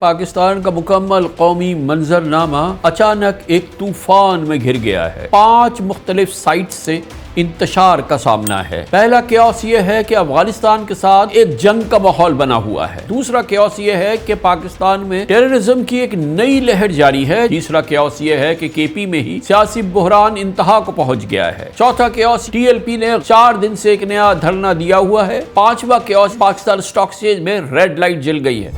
پاکستان کا مکمل قومی منظرنامہ اچانک ایک طوفان میں گھر گیا ہے۔ 5 مختلف سائٹ سے انتشار کا سامنا ہے۔ پہلا کیوس یہ ہے کہ افغانستان کے ساتھ ایک جنگ کا ماحول بنا ہوا ہے۔ دوسرا کیوس یہ ہے کہ پاکستان میں ٹیررزم کی ایک نئی لہر جاری ہے۔ تیسرا کیوس یہ ہے کہ کے پی میں ہی سیاسی بحران انتہا کو پہنچ گیا ہے۔ چوتھا کیوس ٹی ایل پی نے 4 دن سے ایک نیا دھرنا دیا ہوا ہے۔ پانچواں کیوس پاکستان اسٹاک ایکسچینج میں ریڈ لائٹ جل گئی ہے۔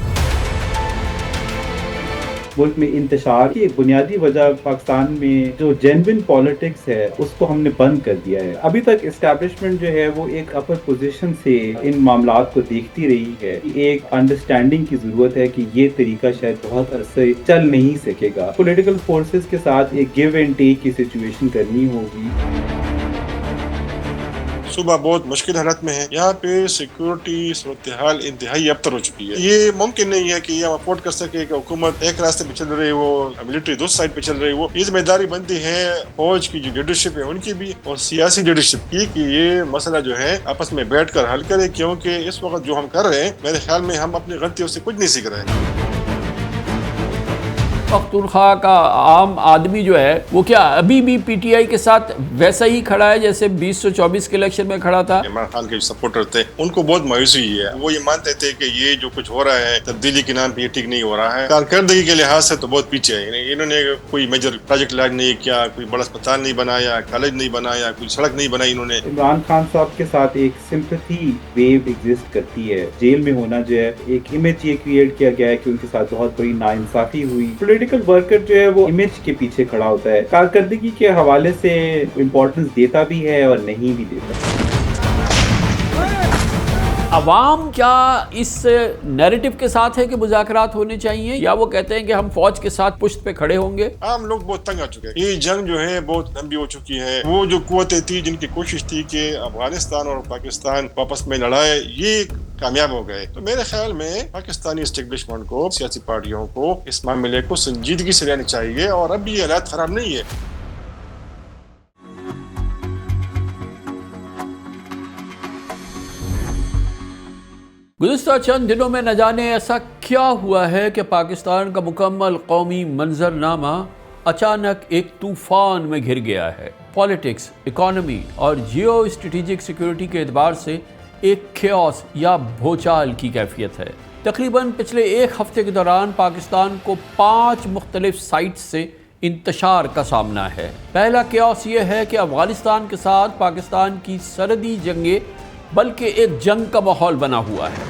ملک میں انتشار کی ایک بنیادی وجہ پاکستان میں جو جینوئن پالیٹکس ہے اس کو ہم نے بند کر دیا ہے۔ ابھی تک اسٹیبلشمنٹ جو ہے وہ ایک اپر پوزیشن سے ان معاملات کو دیکھتی رہی ہے۔ ایک انڈرسٹینڈنگ کی ضرورت ہے کہ یہ طریقہ شاید بہت عرصے چل نہیں سکے گا۔ پولیٹیکل فورسز کے ساتھ ایک گیو اینڈ ٹیک کی سچویشن کرنی ہوگی۔ صوبہ بہت مشکل حالت میں ہے۔ یہاں پہ سیکورٹی صورتحال انتہائی ابتر ہو چکی ہے۔ یہ ممکن نہیں ہے کہ یہ افورڈ کر سکے کہ حکومت ایک راستے پہ چل رہی ہو، ملٹری دوسری سائڈ پہ چل رہی ہو۔ یہ ذمہ داری بنتی ہے فوج کی جو لیڈرشپ ہے ان کی بھی اور سیاسی لیڈرشپ کی کہ یہ مسئلہ جو ہے آپس میں بیٹھ کر حل کرے، کیونکہ اس وقت جو ہم کر رہے ہیں میرے خیال میں ہم اپنی غلطیوں سے کچھ نہیں سیکھ رہے ہیں۔ پختونخوا کا عام آدمی جو ہے وہ کیا ابھی بھی پی ٹی آئی کے ساتھ ویسا ہی کھڑا ہے جیسے 2024 کے الیکشن میں کھڑا تھا؟ عمران خان کے جو سپورٹر تھے ان کو بہت مایوسی ہے۔ وہ یہ مانتے تھے کہ یہ جو کچھ ہو رہا ہے تبدیلی کے نام پہ یہ ٹھیک نہیں ہو رہا ہے۔ کارکردگی کے لحاظ سے تو بہت پیچھے ہے۔ انہوں نے کوئی میجر پروجیکٹ لاج نہیں کیا، کوئی بڑا اسپتال نہیں بنایا، کالج نہیں بنایا، کوئی سڑک نہیں بنائی انہوں نے۔ عمران خان صاحب کے ساتھ ایک سمپتھی ویو ایگزسٹ کرتی ہے۔ جیل میں ہونا جو ہے ایک امیج یہ کریٹ کیا گیا ہے کہ ان کے ساتھ بہت بڑی ناانصافی ہوئی۔ پولیٹیکل ورکر جو ہے وہ امیج کے پیچھے کھڑا ہوتا ہے، کارکردگی کے حوالے سے امپورٹنس دیتا بھی ہے اور نہیں بھی دیتا۔ عوام کیا اس نیریٹو کے ساتھ ہے کہ مذاکرات ہونے چاہیے، یا وہ کہتے ہیں کہ ہم فوج کے ساتھ پشت پہ کھڑے ہوں گے؟ عام لوگ بہت تنگ آ چکے ہیں۔ یہ جنگ جو ہے بہت لمبی ہو چکی ہے۔ وہ جو قوتیں تھی جن کی کوشش تھی کہ افغانستان اور پاکستان واپس میں لڑائے، یہ کامیاب ہو گئے۔ تو میرے خیال میں پاکستانی اسٹیبلشمنٹ کو، سیاسی پارٹیوں کو اس معاملے کو سنجیدگی سے لینا چاہیے، اور اب یہ حالات خراب نہیں ہے۔ گزشتہ چند دنوں میں نہ جانے ایسا کیا ہوا ہے کہ پاکستان کا مکمل قومی منظرنامہ اچانک ایک طوفان میں گھر گیا ہے۔ پالیٹکس، اکانومی اور جیو اسٹریٹجک سیکورٹی کے اعتبار سے ایک کیوس یا بھوچال کی کیفیت ہے۔ تقریباً پچھلے ایک ہفتے کے دوران پاکستان کو 5 مختلف سائٹ سے انتشار کا سامنا ہے۔ پہلا کیوس یہ ہے کہ افغانستان کے ساتھ پاکستان کی سرحدی جنگیں بلکہ ایک جنگ کا ماحول بنا ہوا ہے۔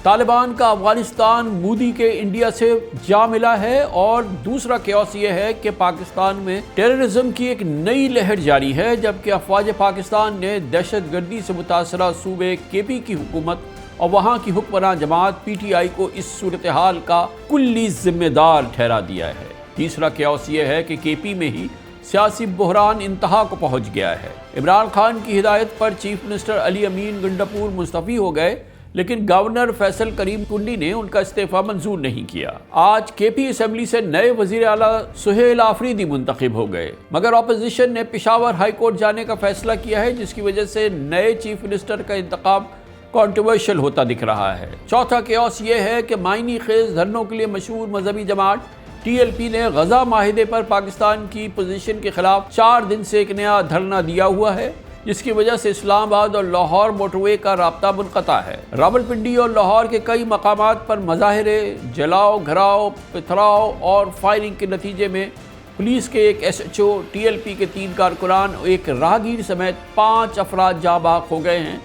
طالبان کا افغانستان مودی کے انڈیا سے جا ملا ہے، اور دوسرا کیوس یہ ہے کہ پاکستان میں ٹیررزم کی ایک نئی لہر جاری ہے، جبکہ افواج پاکستان نے دہشت گردی سے متاثرہ صوبے کے پی کی حکومت اور وہاں کی حکمراں جماعت پی ٹی آئی کو اس صورتحال کا کلی ذمہ دار ٹھہرا دیا ہے۔ تیسرا کیوس یہ ہے کہ کے پی میں ہی سیاسی بحران انتہا کو پہنچ گیا ہے۔ عمران خان کی ہدایت پر چیف منسٹر علی امین گنڈاپور مستعفی ہو گئے، لیکن گورنر فیصل کریم کنڈی نے ان کا استعفیٰ منظور نہیں کیا۔ آج کے پی اسمبلی سے نئے وزیر اعلیٰ سہیل آفریدی منتخب ہو گئے، مگر اپوزیشن نے پشاور ہائی کورٹ جانے کا فیصلہ کیا ہے، جس کی وجہ سے نئے چیف منسٹر کا انتخاب کنٹروورشل ہوتا دکھ رہا ہے۔ چوتھا کیوس یہ ہے کہ معنی خیز دھرنوں کے لیے مشہور مذہبی جماعت ٹی ایل پی نے غزہ معاہدے پر پاکستان کی پوزیشن کے خلاف 4 دن سے ایک نیا دھرنا دیا ہوا ہے، جس کی وجہ سے اسلام آباد اور لاہور موٹر وے کا رابطہ منقطع ہے۔ راولپنڈی اور لاہور کے کئی مقامات پر مظاہرے، جلاؤ، گھراؤ، پتھراؤ اور فائرنگ کے نتیجے میں پولیس کے ایک S H O, T L P کے 3 کارکنان اور ایک راہگیر سمیت 5 افراد جاں بحق ہو گئے ہیں،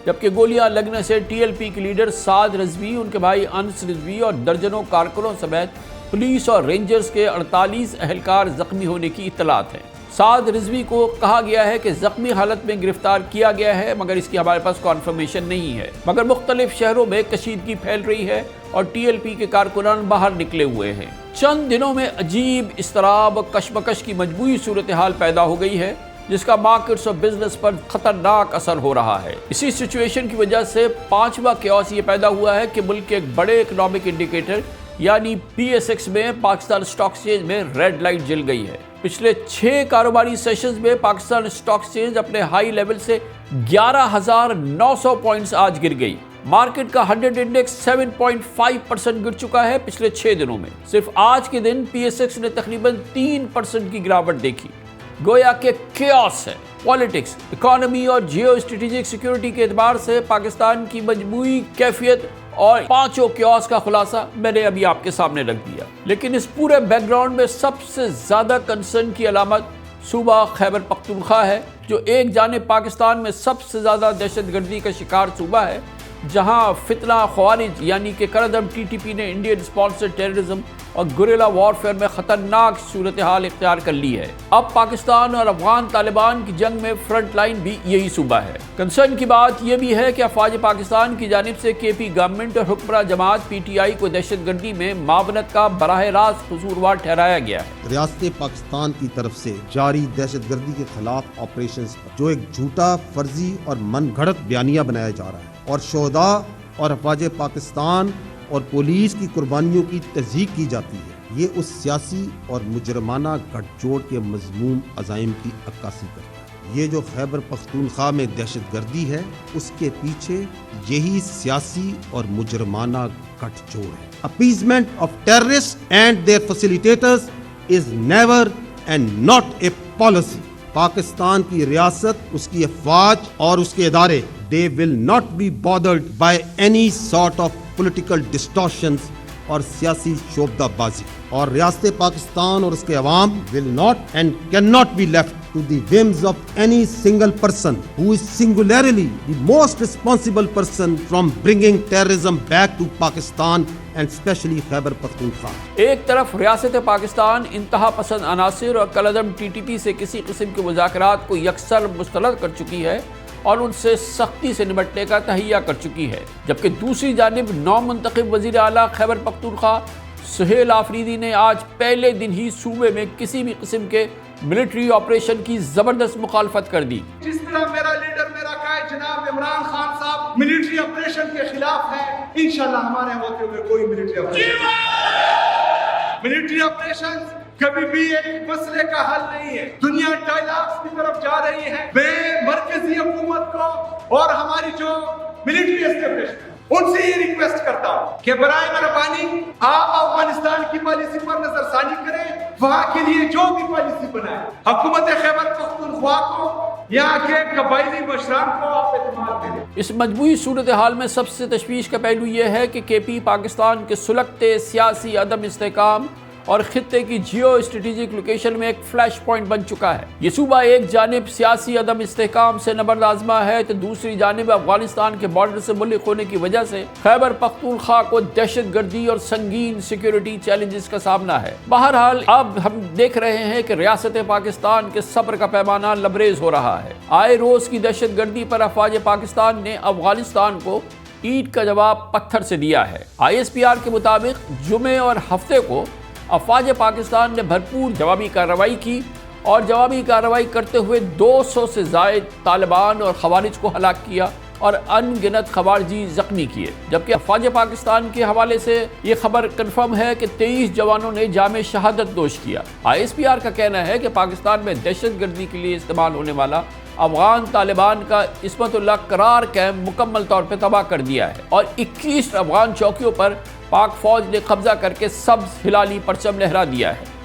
جبکہ گولیاں لگنے سے ٹی ایل پی کے لیڈر سعد رضوی، ان کے بھائی انس رضوی اور درجنوں کارکنوں سمیت پولیس اور رینجرز کے 48 اہلکار زخمی ہونے کی اطلاعات ہیں۔ سعد رضوی کو کہا گیا ہے کہ زخمی حالت میں گرفتار کیا گیا ہے، مگر اس کی ہمارے پاس کنفرمیشن نہیں ہے۔ مگر مختلف شہروں میں کشیدگی پھیل رہی ہے اور ٹی ایل پی کے کارکنان باہر نکلے ہوئے ہیں۔ چند دنوں میں عجیب اضطراب، کشمکش کی مجموعی صورتحال پیدا ہو گئی ہے، جس کا مارکیٹس اور بزنس پر خطرناک اثر ہو رہا ہے۔ اسی سچویشن کی وجہ سے 5واں کیوس یہ پیدا ہوا ہے کہ ملک کے ایک بڑے اکنامک انڈیکیٹر یعنی پی ایس ایکس میں پاکستان اسٹاک ایکسچینج میں ریڈ لائٹ جل گئی ہے۔ پچھلے 6 کاروباری سیشنز میں پاکستان اسٹاک ایکسچینج اپنے ہائی لیول سے 11,900 پوائنٹس آج گر گئی۔ مارکیٹ کا 100 انڈیکس 7.5% گر چکا ہے پچھلے 6 دنوں میں۔ صرف آج کے دن پی ایس ایکس نے تقریباً 3% کی گراوٹ دیکھی۔ گویا کہ کیوس ہے۔ پالیٹکس، اکانومی اور جیو اسٹریٹجک سیکیورٹی کے اعتبار سے پاکستان کی مجموعی کیفیت اور پانچوں کیوس کا خلاصہ میں نے ابھی آپ کے سامنے رکھ دیا۔ لیکن اس پورے بیک گراؤنڈ میں سب سے زیادہ کنسرن کی علامت صوبہ خیبر پختونخوا ہے، جو ایک جانب پاکستان میں سب سے زیادہ دہشت گردی کا شکار صوبہ ہے، جہاں فتنہ خوارج یعنی کہ کردم ٹی ٹی پی نے انڈین اسپانسر ٹیررزم اور گوریلا وارفیئر میں خطرناک صورتحال اختیار کر لی ہے۔ اب پاکستان اور افغان طالبان کی جنگ میں فرنٹ لائن بھی یہی صوبہ ہے۔ کنسرن کی بات یہ بھی ہے کہ افواج پاکستان کی جانب سے کے پی گورنمنٹ اور حکمراں جماعت پی ٹی آئی کو دہشت گردی میں معاونت کا براہ راست قصوروار ٹھہرایا گیا ہے۔ ریاست پاکستان کی طرف سے جاری دہشت گردی کے خلاف آپریشنز جو ایک جھوٹا، فرضی اور من گھڑت بیانیہ بنایا جا رہا ہے اور شہداء اور افواج پاکستان اور پولیس کی قربانیوں کی تصدیق کی جاتی ہے، یہ اس سیاسی اور مجرمانہ گٹھ جوڑ کے مذموم عزائم کی عکاسی کرتا ہے۔ یہ جو خیبر پختونخوا میں دہشت گردی ہے، اس کے پیچھے یہی سیاسی اور مجرمانہ گٹھ جوڑ ہے۔ Appeasement of terrorist and their facilitators is never and not a policy. Pakistan کی ریاست، اس کی افواج اور اس کے ادارے they will not be bothered by any sort of political distortions اور سیاسی شعبدہ بازی، اور ریاست پاکستان اور اس کے عوام will not and cannot be left to the whims of any single person who is singularly the most responsible person from bringing terrorism back to Pakistan and especially Khyber Pakhtunkhwa۔ ایک طرف ریاست پاکستان انتہا پسند عناصر اور کالعدم ٹی ٹی پی سے کسی قسم کے مذاکرات کو یکسر مسترد کر چکی ہے اور ان سے سختی سے نمٹنے کا تہیہ کر چکی ہے، جبکہ دوسری جانب نو منتخب وزیر اعلیٰ خیبر پختونخوا سہیل آفریدی نے آج پہلے دن ہی صوبے میں کسی بھی قسم کے ملٹری آپریشن کی زبردست مخالفت کر دی۔ جس طرح میرا لیڈر، میرا قائد جناب عمران خان صاحب ملٹری آپریشن کے خلاف ہے، انشاءاللہ ہمارے ہوتے ہوئے کوئی ملٹری آپریشن کبھی بھی ایک مسئلے کا حل نہیں ہے۔ دنیا ڈائلاگز کی طرف جا رہی ہے۔ میں مرکزی حکومت کو اور ہماری جو ملٹری اسٹیبلشمنٹ ان سے یہ ریکویسٹ کرتا ہوں کہ برائے مہربانی آپ افغانستان کی پالیسی پر نظر ثانی کریں، وہاں کے لیے جو بھی پالیسی بنائیں، حکومت خیبر پختونخوا کو، یہاں کے قبائلی مشران کو آپ اعتماد دیں۔ اس مجموعی صورتحال میں سب سے تشویش کا پہلو یہ ہے کہ کے پی پاکستان کے سلگتے سیاسی عدم استحکام اور خطے کی جیو اسٹریٹجک لوکیشن میں ایک فلیش پوائنٹ بن چکا ہے۔ یہ صوبہ ایک جانب سیاسی عدم استحکام سے نبرد آزما ہے تو دوسری جانب افغانستان کے بارڈر سے ملک ہونے کی وجہ سے خیبر پختونخوا کو دہشت گردی اور سنگین سیکیورٹی چیلنجز کا سامنا ہے۔ بہرحال اب ہم دیکھ رہے ہیں کہ ریاست پاکستان کے صبر کا پیمانہ لبریز ہو رہا ہے۔ آئے روز کی دہشت گردی پر افواج پاکستان نے افغانستان کو اینٹ کا جواب پتھر سے دیا ہے۔ آئی ایس پی آر کے مطابق جمعے اور ہفتے کو افواج پاکستان نے بھرپور جوابی کارروائی کی اور جوابی کارروائی کرتے ہوئے 200 سے زائد طالبان اور خوارج کو ہلاک کیا اور ان گنت خوارجی زخمی کیے، جبکہ افواج پاکستان کے حوالے سے یہ خبر کنفرم ہے کہ 23 جوانوں نے جام شہادت نوش کیا۔ آئی ایس پی آر کا کہنا ہے کہ پاکستان میں دہشت گردی کے لیے استعمال ہونے والا افغان طالبان کا عصمت اللہ قرار کیمپ مکمل طور پہ تباہ کر دیا ہے اور 21 افغان چوکیوں پر پاک فوج نے قبضہ کر کے سبز ہلالی پرچم لہرا دیا ہے۔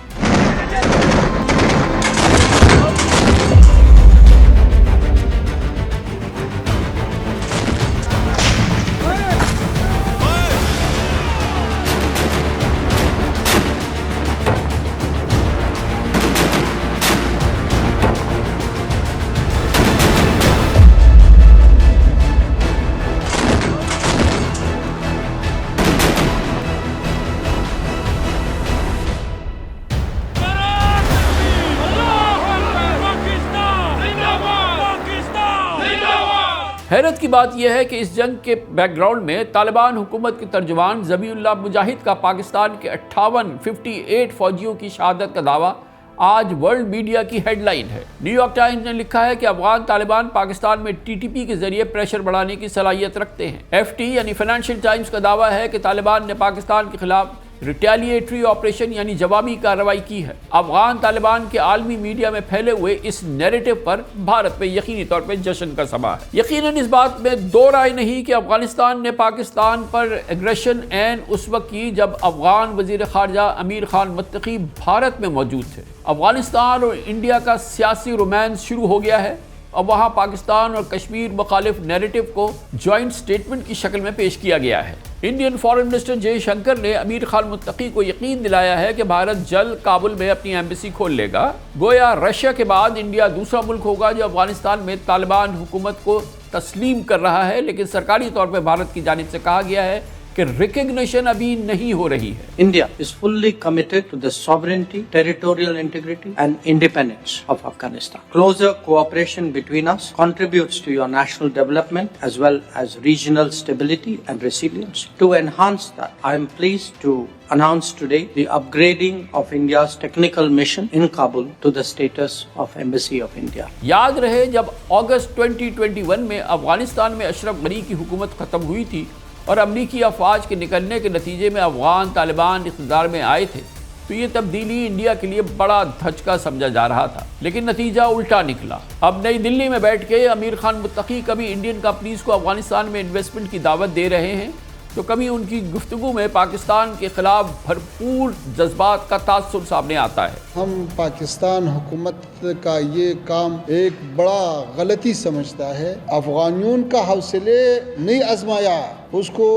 حیرت کی بات یہ ہے کہ اس جنگ کے بیک گراؤنڈ میں طالبان حکومت کے ترجمان ذبیح اللہ مجاہد کا پاکستان کے 58 فوجیوں کی شہادت کا دعویٰ آج ورلڈ میڈیا کی ہیڈ لائن ہے۔ نیو یارک ٹائمز نے لکھا ہے کہ افغان طالبان پاکستان میں ٹی ٹی پی کے ذریعے پریشر بڑھانے کی صلاحیت رکھتے ہیں۔ ایف ٹی یعنی فائنینشیل ٹائمز کا دعویٰ ہے کہ طالبان نے پاکستان کے خلاف ریٹیلیٹری آپریشن یعنی جوابی کارروائی کی ہے۔ افغان طالبان کے عالمی میڈیا میں پھیلے ہوئے اس نیریٹو پر بھارت میں یقینی طور پہ جشن کا سما ہے۔ یقیناً اس بات میں دو رائے نہیں کہ افغانستان نے پاکستان پر ایگریشن اس وقت کی جب افغان وزیر خارجہ امیر خان متقی بھارت میں موجود تھے۔ افغانستان اور انڈیا کا سیاسی رومانس شروع ہو گیا ہے اور وہاں پاکستان اور کشمیر مخالف نیریٹو کو جوائنٹ سٹیٹمنٹ کی شکل میں پیش کیا گیا ہے۔ انڈین فارن منسٹر جے شنکر نے امیر خان متقی کو یقین دلایا ہے کہ بھارت جلد کابل میں اپنی ایمبیسی کھول لے گا۔ گویا رشیا کے بعد انڈیا دوسرا ملک ہوگا جو افغانستان میں طالبان حکومت کو تسلیم کر رہا ہے، لیکن سرکاری طور پہ بھارت کی جانب سے کہا گیا ہے کہ ریکگنیشن ابھی نہیں ہو رہی ہے۔ India is fully committed to the sovereignty, territorial integrity and independence of Afghanistan. Closer cooperation between us contributes to your national development as well as regional stability and resilience. To enhance that, I am pleased to announce today the upgrading of India's technical mission in Kabul to the status of Embassy of India. یاد رہے جب اگست 2021 میں افغانستان میں اشرف غنی کی حکومت ختم ہوئی تھی اور امریکی افواج کے نکلنے کے نتیجے میں افغان طالبان اقتدار میں آئے تھے تو یہ تبدیلی انڈیا کے لیے بڑا دھچکا سمجھا جا رہا تھا، لیکن نتیجہ الٹا نکلا۔ اب نئی دلی میں بیٹھ کے امیر خان متقی کبھی انڈین کمپنیز کو افغانستان میں انویسٹمنٹ کی دعوت دے رہے ہیں تو کبھی ان کی گفتگو میں پاکستان کے خلاف بھرپور جذبات کا تاثر سامنے آتا ہے۔ ہم پاکستان حکومت کا یہ کام ایک بڑا غلطی سمجھتا ہے۔ افغانیوں کا حوصلے نہیں آزمایا، اس کو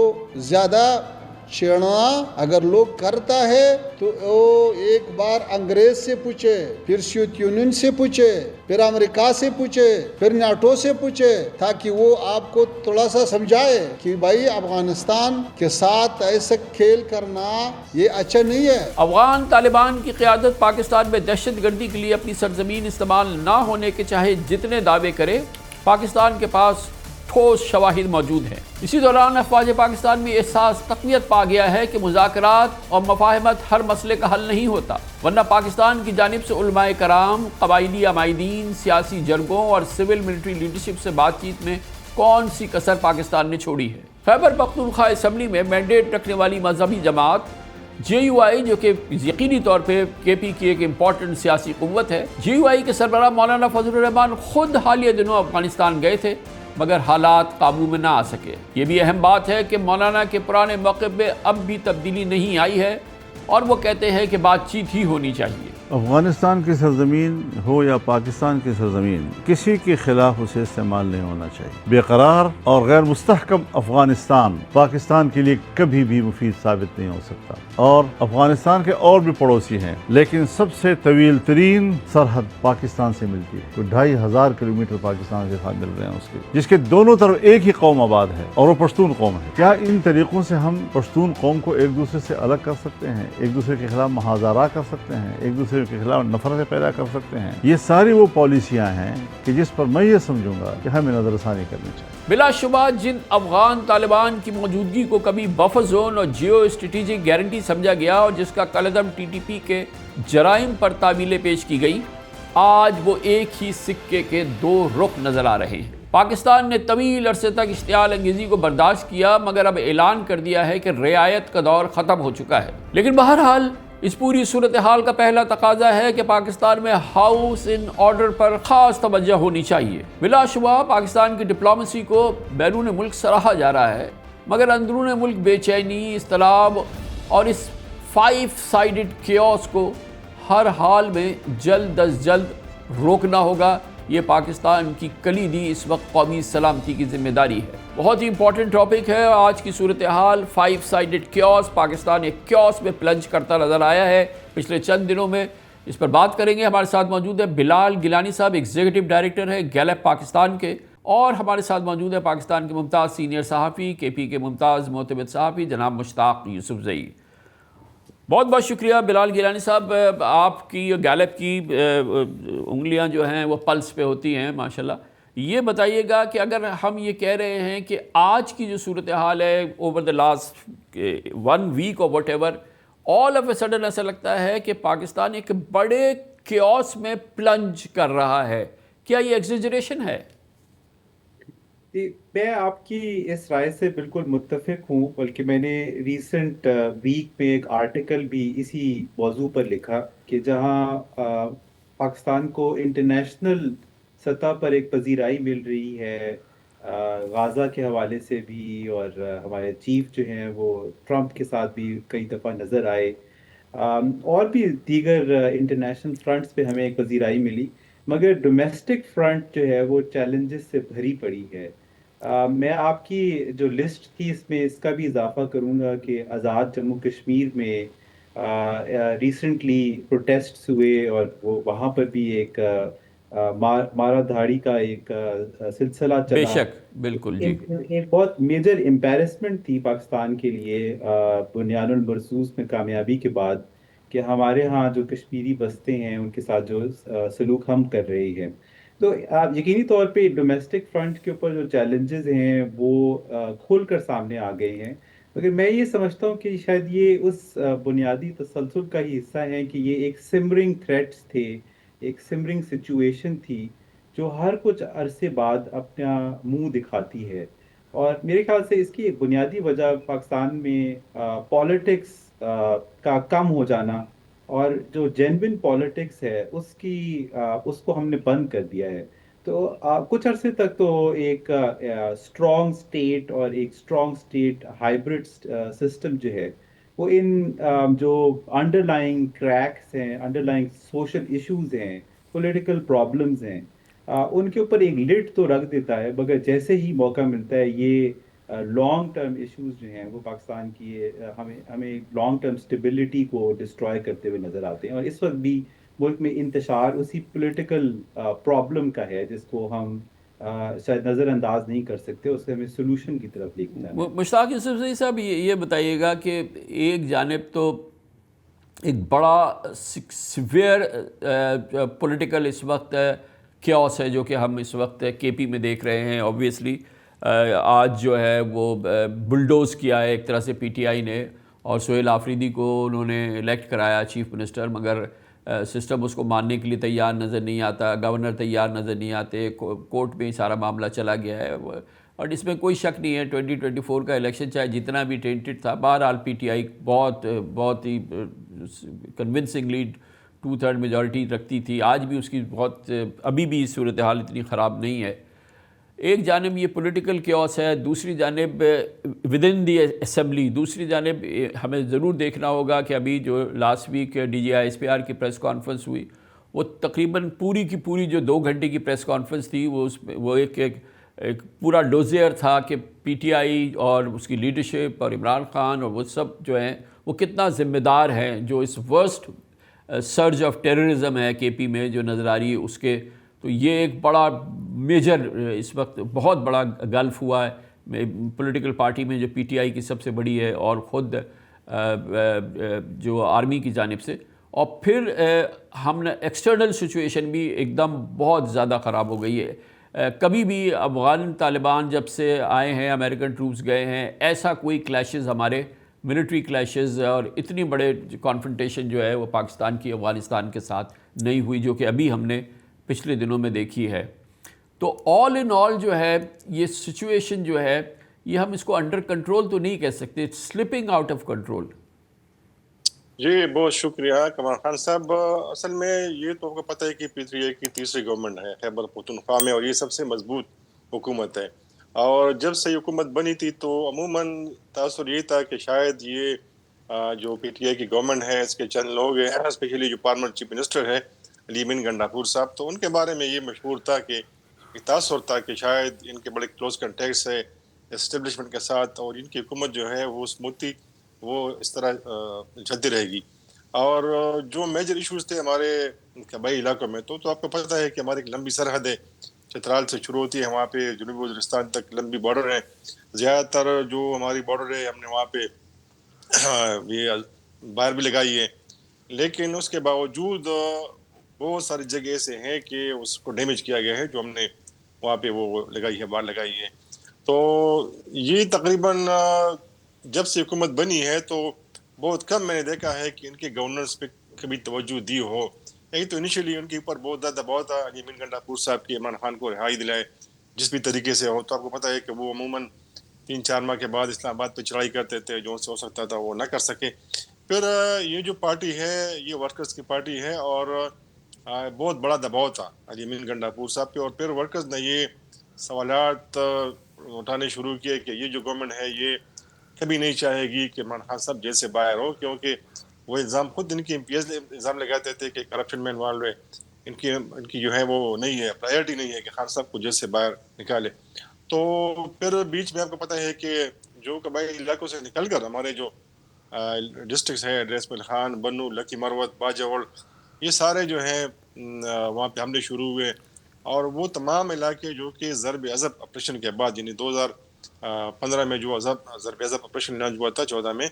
زیادہ چھیڑنا اگر لوگ کرتا ہے تو وہ ایک بار انگریز سے پوچھے، پھر سوویت یونین سے پوچھے، پھر امریکہ سے پوچھے، پھر نیٹو سے پوچھے، تاکہ وہ آپ کو تھوڑا سا سمجھائے کہ بھائی افغانستان کے ساتھ ایسا کھیل کرنا یہ اچھا نہیں ہے۔ افغان طالبان کی قیادت پاکستان میں دہشت گردی کے لیے اپنی سرزمین استعمال نہ ہونے کے چاہے جتنے دعوے کرے، پاکستان کے پاس ٹھوس شواہد موجود ہیں۔ اسی دوران افواج پاکستان میں احساس تقویت پا گیا ہے کہ مذاکرات اور مفاہمت ہر مسئلے کا حل نہیں ہوتا، ورنہ پاکستان کی جانب سے علماء کرام، قبائلی عمائدین، سیاسی جرگوں اور سول ملٹری لیڈرشپ سے بات چیت میں کون سی کسر پاکستان نے چھوڑی ہے۔ خیبر پختونخوا اسمبلی میں مینڈیٹ رکھنے والی مذہبی جماعت JUI جو کہ یقینی طور پہ KP کی ایک امپورٹنٹ سیاسی قوت ہے، JUI کے سربراہ مولانا فضل الرحمان خود حالیہ دنوں افغانستان گئے تھے مگر حالات قابو میں نہ آ سکے۔ یہ بھی اہم بات ہے کہ مولانا کے پرانے موقف میں اب بھی تبدیلی نہیں آئی ہے اور وہ کہتے ہیں کہ بات چیت ہی ہونی چاہیے۔ افغانستان کی سرزمین ہو یا پاکستان کی سرزمین، کسی کے خلاف اسے استعمال نہیں ہونا چاہیے۔ بے قرار اور غیر مستحکم افغانستان پاکستان کے لیے کبھی بھی مفید ثابت نہیں ہو سکتا، اور افغانستان کے اور بھی پڑوسی ہیں لیکن سب سے طویل ترین سرحد پاکستان سے ملتی ہے، کوئی 2500 کلومیٹر پاکستان کے ساتھ مل رہے ہیں اس کے، جس کے دونوں طرف ایک ہی قوم آباد ہے اور وہ پشتون قوم ہے۔ کیا ان طریقوں سے ہم پشتون قوم کو ایک دوسرے سے الگ کر سکتے ہیں، ایک دوسرے کے خلاف محاذرہ کر سکتے ہیں، ایک دوسرے کے خلاف نفرتیں پیدا کر سکتے ہیں؟ یہ ساری وہ پالیسیاں ہیں کہ جس پر میں یہ سمجھوں گا کہ ہمیں نظر ثانی کرنی چاہیے۔ بلا شبہ جن افغان طالبان کی موجودگی کو کبھی بفر زون اور جیو اسٹریٹجک گارنٹی سمجھا گیا اور جس کا کالعدم TTP کے جرائم پر تعویلیں پیش کی گئی، آج وہ ایک ہی سکے کے دو رخ نظر آ رہے ہیں۔ پاکستان نے طویل عرصے تک اشتعال انگیزی کو برداشت کیا مگر اب اعلان کر دیا ہے کہ رعایت کا دور ختم ہو چکا ہے۔ لیکن بہرحال اس پوری صورتحال کا پہلا تقاضا ہے کہ پاکستان میں ہاؤس ان آرڈر پر خاص توجہ ہونی چاہیے۔ بلا شبہ پاکستان کی ڈپلومیسی کو بیرون ملک سراہا جا رہا ہے مگر اندرون ملک بے چینی، اضطراب اور اس 5 سائیڈڈ کیوس کو ہر حال میں جلد از جلد روکنا ہوگا۔ یہ پاکستان کی کلیدی اس وقت قومی سلامتی کی ذمہ داری ہے۔ بہت ہی امپورٹنٹ ٹاپک ہے آج کی صورتحال۔ 5 سائیڈڈ کیوس، پاکستان ایک کیوس میں پلنج کرتا نظر آیا ہے پچھلے چند دنوں میں۔ اس پر بات کریں گے، ہمارے ساتھ موجود ہے بلال گیلانی صاحب، ایگزیکٹو ڈائریکٹر ہے گیلپ پاکستان کے، اور ہمارے ساتھ موجود ہے پاکستان کے ممتاز سینئر صحافی، KP کے ممتاز معتمد صحافی جناب مشتاق یوسفزئی۔ بہت بہت شکریہ بلال گیلانی صاحب، آپ کی گیلپ کی انگلیاں جو ہیں وہ پلس پہ ہوتی ہیں ماشاءاللہ۔ یہ بتائیے گا کہ اگر ہم یہ کہہ رہے ہیں کہ آج کی جو صورتحال ہے اوور دا لاسٹ 1 ویک اور what ever, all of a sudden ایسا لگتا ہے کہ پاکستان ایک بڑے کیوس میں پلنج کر رہا ہے، کیا یہ ایگزیجریشن ہے؟ میں آپ کی اس رائے سے بالکل متفق ہوں، بلکہ میں نے ریسنٹ ویک میں ایک آرٹیکل بھی اسی موضوع پر لکھا کہ جہاں پاکستان کو انٹرنیشنل سطح پر ایک پذیرائی مل رہی ہے غازہ کے حوالے سے بھی، اور ہمارے چیف جو ہیں وہ ٹرمپ کے ساتھ بھی کئی دفعہ نظر آئے، اور بھی دیگر انٹرنیشنل فرنٹس پہ ہمیں ایک پذیرائی ملی، مگر ڈومیسٹک فرنٹ جو ہے وہ چیلنجز سے بھری پڑی ہے۔ میں آپ کی جو لسٹ تھی اس میں اس کا بھی اضافہ کروں گا کہ آزاد جموں کشمیر میں ریسنٹلی پروٹیسٹس ہوئے، اور وہ وہاں پر بھی ایک مارا دھاڑی کا ایک سلسلہ بے چلا۔ شک، بالکل جی۔ ایک بہت میجر امبیرسمنٹ تھی پاکستان کے لیے بنیاد المرصوص میں کامیابی کے بعد، کہ ہمارے ہاں جو کشمیری بستے ہیں ان کے ساتھ جو سلوک ہم کر رہے ہیں۔ تو یقینی طور پہ ڈومیسٹک فرنٹ کے اوپر جو چیلنجز ہیں وہ کھول کر سامنے آ گئے ہیں، مگر میں یہ سمجھتا ہوں کہ شاید یہ اس بنیادی تسلسل کا ہی حصہ ہے کہ یہ ایک سمرنگ تھریٹس تھے، ایک سمرنگ سچویشن تھی جو ہر کچھ عرصے بعد اپنا منہ دکھاتی ہے۔ اور میرے خیال سے اس کی ایک بنیادی وجہ پاکستان میں پالیٹکس کا کم ہو جانا، اور جو جینوین پالیٹکس ہے اس کو ہم نے بند کر دیا ہے۔ تو کچھ عرصے تک تو ایک اسٹرانگ اسٹیٹ اور ایک اسٹرانگ اسٹیٹ ہائیبرڈ سسٹم جو ہے وہ ان جو انڈر لائنگ کریکس ہیں، انڈر لائنگ سوشل ایشوز ہیں، پولیٹیکل پرابلمز ہیں، ان کے اوپر ایک لڈ تو رکھ دیتا ہے، مگر جیسے ہی موقع ملتا ہے یہ لانگ ٹرم ایشوز جو ہیں وہ پاکستان کی ہمیں لانگ ٹرم سٹیبلٹی کو ڈسٹروائے کرتے ہوئے نظر آتے ہیں، اور اس وقت بھی ملک میں انتشار اسی پولیٹیکل پرابلم کا ہے جس کو ہم شاید نظر انداز نہیں کر سکتے، اس سے ہمیں سولوشن کی طرف لے کے جانا ہے۔ مشتاق یوسف صاحب، یہ بتائیے گا کہ ایک جانب تو ایک بڑا سیویئر پولیٹیکل اس وقت کیوس ہے جو کہ ہم اس وقت کے پی میں دیکھ رہے ہیں۔ اوبویسلی آج جو ہے وہ بلڈوز کیا ہے ایک طرح سے پی ٹی آئی نے، اور سہیل آفریدی کو انہوں نے الیکٹ کرایا چیف منسٹر، مگر سسٹم اس کو ماننے کے لیے تیار نظر نہیں آتا، گورنر تیار نظر نہیں آتے، کورٹ میں ہی سارا معاملہ چلا گیا ہے، اور اس میں کوئی شک نہیں ہے 2024 کا الیکشن چاہے جتنا بھی ٹینٹڈ تھا، بہرحال پی ٹی آئی بہت ہی کنونسنگلی 2/3 میجورٹی رکھتی تھی، آج بھی اس کی ابھی بھی صورتحال اتنی خراب نہیں ہے۔ ایک جانب یہ پولیٹیکل کیوس ہے، دوسری جانب ود ان دی اسمبلی، دوسری جانب ہمیں ضرور دیکھنا ہوگا کہ ابھی جو last week D G I S P R کی پریس کانفرنس ہوئی، وہ تقریباً پوری کی پوری جو 2 گھنٹے کی پریس کانفرنس تھی وہ ایک پورا ڈوزیئر تھا کہ پی ٹی آئی اور اس کی لیڈرشپ اور عمران خان اور وہ سب جو ہیں وہ کتنا ذمہ دار ہیں جو اس ورسٹ سرج آف ٹیررزم ہے کے پی میں جو نظر آ رہی ہے اس کے۔ تو یہ ایک بڑا میجر اس وقت بہت بڑا گلف ہوا ہے پولیٹیکل پارٹی میں جو پی ٹی آئی کی سب سے بڑی ہے، اور خود جو آرمی کی جانب سے، اور پھر ہم نے ایکسٹرنل سچویشن بھی ایک دم بہت زیادہ خراب ہو گئی ہے۔ کبھی بھی افغان طالبان جب سے آئے ہیں، امریکن ٹروپس گئے ہیں، ایسا کوئی کلیشز ہمارے ملٹری کلیشز اور اتنی بڑے کانفرنٹیشن جو ہے وہ پاکستان کی افغانستان کے ساتھ نہیں ہوئی جو کہ ابھی ہم نے پچھلے دنوں میں دیکھی ہے۔ تو آل ان آل جو ہے یہ سچویشن جو ہے یہ ہم اس کو انڈر کنٹرول تو نہیں کہہ سکتے، it's slipping out of control. جی بہت شکریہ کمال خان صاحب۔ اصل میں یہ تو آپ کو پتہ ہے کہ PTI کی تیسری گورنمنٹ ہے خیبر پختونخوا میں، اور یہ سب سے مضبوط حکومت ہے، اور جب سے یہ حکومت بنی تھی تو عموماً تاثر یہ تھا کہ شاید یہ جو PTI کی گورنمنٹ ہے اس کے چند لوگ ہیں، اسپیشلی جو پارلیمنٹ چیف منسٹر ہے علی امین گنڈاپور صاحب، تو ان کے بارے میں یہ مشہور تھا کہ تاثر تھا کہ شاید ان کے بڑے کلوز کنٹیکٹس ہے اسٹیبلشمنٹ کے ساتھ، اور ان کی حکومت جو ہے وہ اسموتھی وہ اس طرح چلتی رہے گی۔ اور جو میجر ایشوز تھے ہمارے قبائلی علاقوں میں، تو آپ کو پتہ ہے کہ ہماری ایک لمبی سرحد ہے، چترال سے شروع ہوتی ہے، وہاں پہ جنوبی وزیرستان تک لمبی بارڈر ہے، زیادہ تر جو ہماری بارڈر ہے ہم نے وہاں پہ یہ باہر بھی لگائی ہے، لیکن اس کے باوجود بہت ساری جگہ ایسے ہیں کہ اس کو ڈیمیج کیا گیا ہے جو ہم نے وہاں پہ وہ لگائی ہے، باہر لگائی ہے۔ تو یہ تقریباً جب سے حکومت بنی ہے تو بہت کم میں نے دیکھا ہے کہ ان کے گورنرز پہ کبھی توجہ دی ہو۔ ایک تو انیشلی ان کے اوپر بہت زیادہ دباؤ تھا علی امین گنڈاپور صاحب کی عمران خان کو رہائی دلائے، جس بھی طریقے سے ہو. تو آپ کو پتہ ہے کہ وہ عموماً 3-4 ماہ کے بعد اسلام آباد پہ چڑھائی کرتے تھے, جو سے ہو سکتا تھا وہ نہ کر سکے. پھر یہ جو پارٹی ہے یہ ورکرز کی پارٹی ہے, اور بہت بڑا دباؤ تھا علی امین گنڈاپور صاحب پہ, اور پھر ورکرز نے یہ سوالات اٹھانے شروع کیے کہ یہ جو گورنمنٹ ہے یہ کبھی نہیں چاہے گی کہ عمران خان صاحب جیل سے باہر ہو, کیونکہ وہ الزام خود ان کی ایم پی ایس الزام لگاتے تھے کہ کرپشن میں انوالو ہے, ان کی جو ہے وہ نہیں ہے, پرائیورٹی نہیں ہے کہ خان صاحب کو جیل سے باہر نکالے. تو پھر بیچ میں آپ کو پتہ ہے کہ جو قبائلی علاقوں سے نکل کر ہمارے جو ڈسٹرکٹس ہے, ڈریس مل خان, بنو, لکی مروت, باجوڑ, یہ سارے جو ہیں وہاں پہ حملے شروع ہوئے, اور وہ تمام علاقے جو کہ ضرب عضب آپریشن کے بعد, یعنی 2015 میں جو ضرب عضب آپریشن لانچ ہوا تھا 14 میں,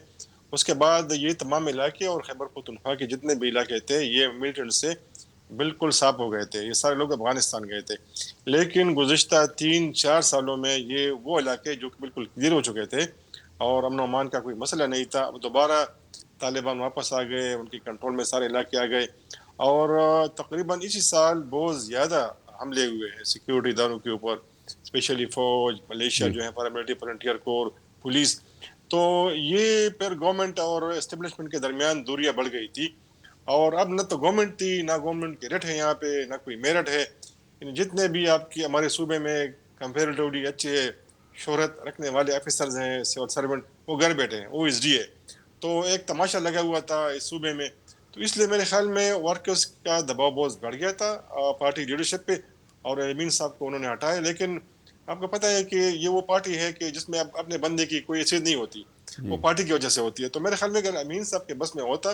اس کے بعد یہ تمام علاقے اور خیبر پختونخوا کے جتنے بھی علاقے تھے یہ ملٹنٹ سے بالکل صاف ہو گئے تھے. یہ سارے لوگ افغانستان گئے تھے, لیکن گزشتہ 3-4 سالوں میں یہ وہ علاقے جو کہ بالکل کلیئر ہو چکے تھے اور امن و امان کا کوئی مسئلہ نہیں تھا, اب دوبارہ طالبان واپس آ گئے, ان کی کنٹرول میں سارے علاقے آ گئے, اور تقریباً اسی سال بہت زیادہ حملے ہوئے ہیں سیکیورٹی اداروں کے اوپر, اسپیشلی فوج, ملیشیا جو ہے پیراملٹری فرنٹیئر کور, پولیس. تو یہ پھر گورنمنٹ اور اسٹیبلشمنٹ کے درمیان دوریاں بڑھ گئی تھی, اور اب نہ تو گورنمنٹ تھی, نہ گورنمنٹ کے ریٹ ہے یہاں پہ, نہ کوئی میرٹ ہے. جتنے بھی آپ کی ہمارے صوبے میں کمپیریٹیولی اچھے شہرت رکھنے والے آفیسرز ہیں, سول سرونٹ, وہ گھر بیٹھے ہیں, او ایس ڈی ہے. تو ایک تماشا لگا ہوا تھا اس صوبے میں, تو اس لیے میرے خیال میں ورکرز کا دباؤ بہت بڑھ گیا تھا پارٹی لیڈرشپ پہ, اور امین صاحب کو انہوں نے ہٹایا. لیکن آپ کو پتہ ہے کہ یہ وہ پارٹی ہے کہ جس میں اپنے بندے کی کوئی حیثیت نہیں ہوتی, وہ پارٹی کی وجہ سے ہوتی ہے. تو میرے خیال میں اگر امین صاحب کے بس میں ہوتا